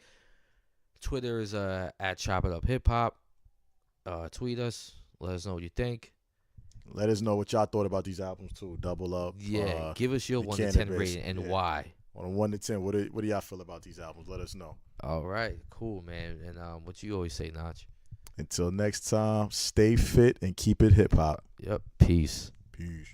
[SPEAKER 2] Twitter is at ChopItUpHipHop. Tweet us. Let us know what you think.
[SPEAKER 1] Let us know what y'all thought about these albums too. Double Up.
[SPEAKER 2] Yeah, give us your 1 to 10 rating and why.
[SPEAKER 1] On a 1 to 10, what do y'all feel about these albums? Let us know.
[SPEAKER 2] All right, cool, man. And what you always say, Notch?
[SPEAKER 1] Until next time, stay fit and keep it hip hop.
[SPEAKER 2] Yep. Peace.
[SPEAKER 1] Peace.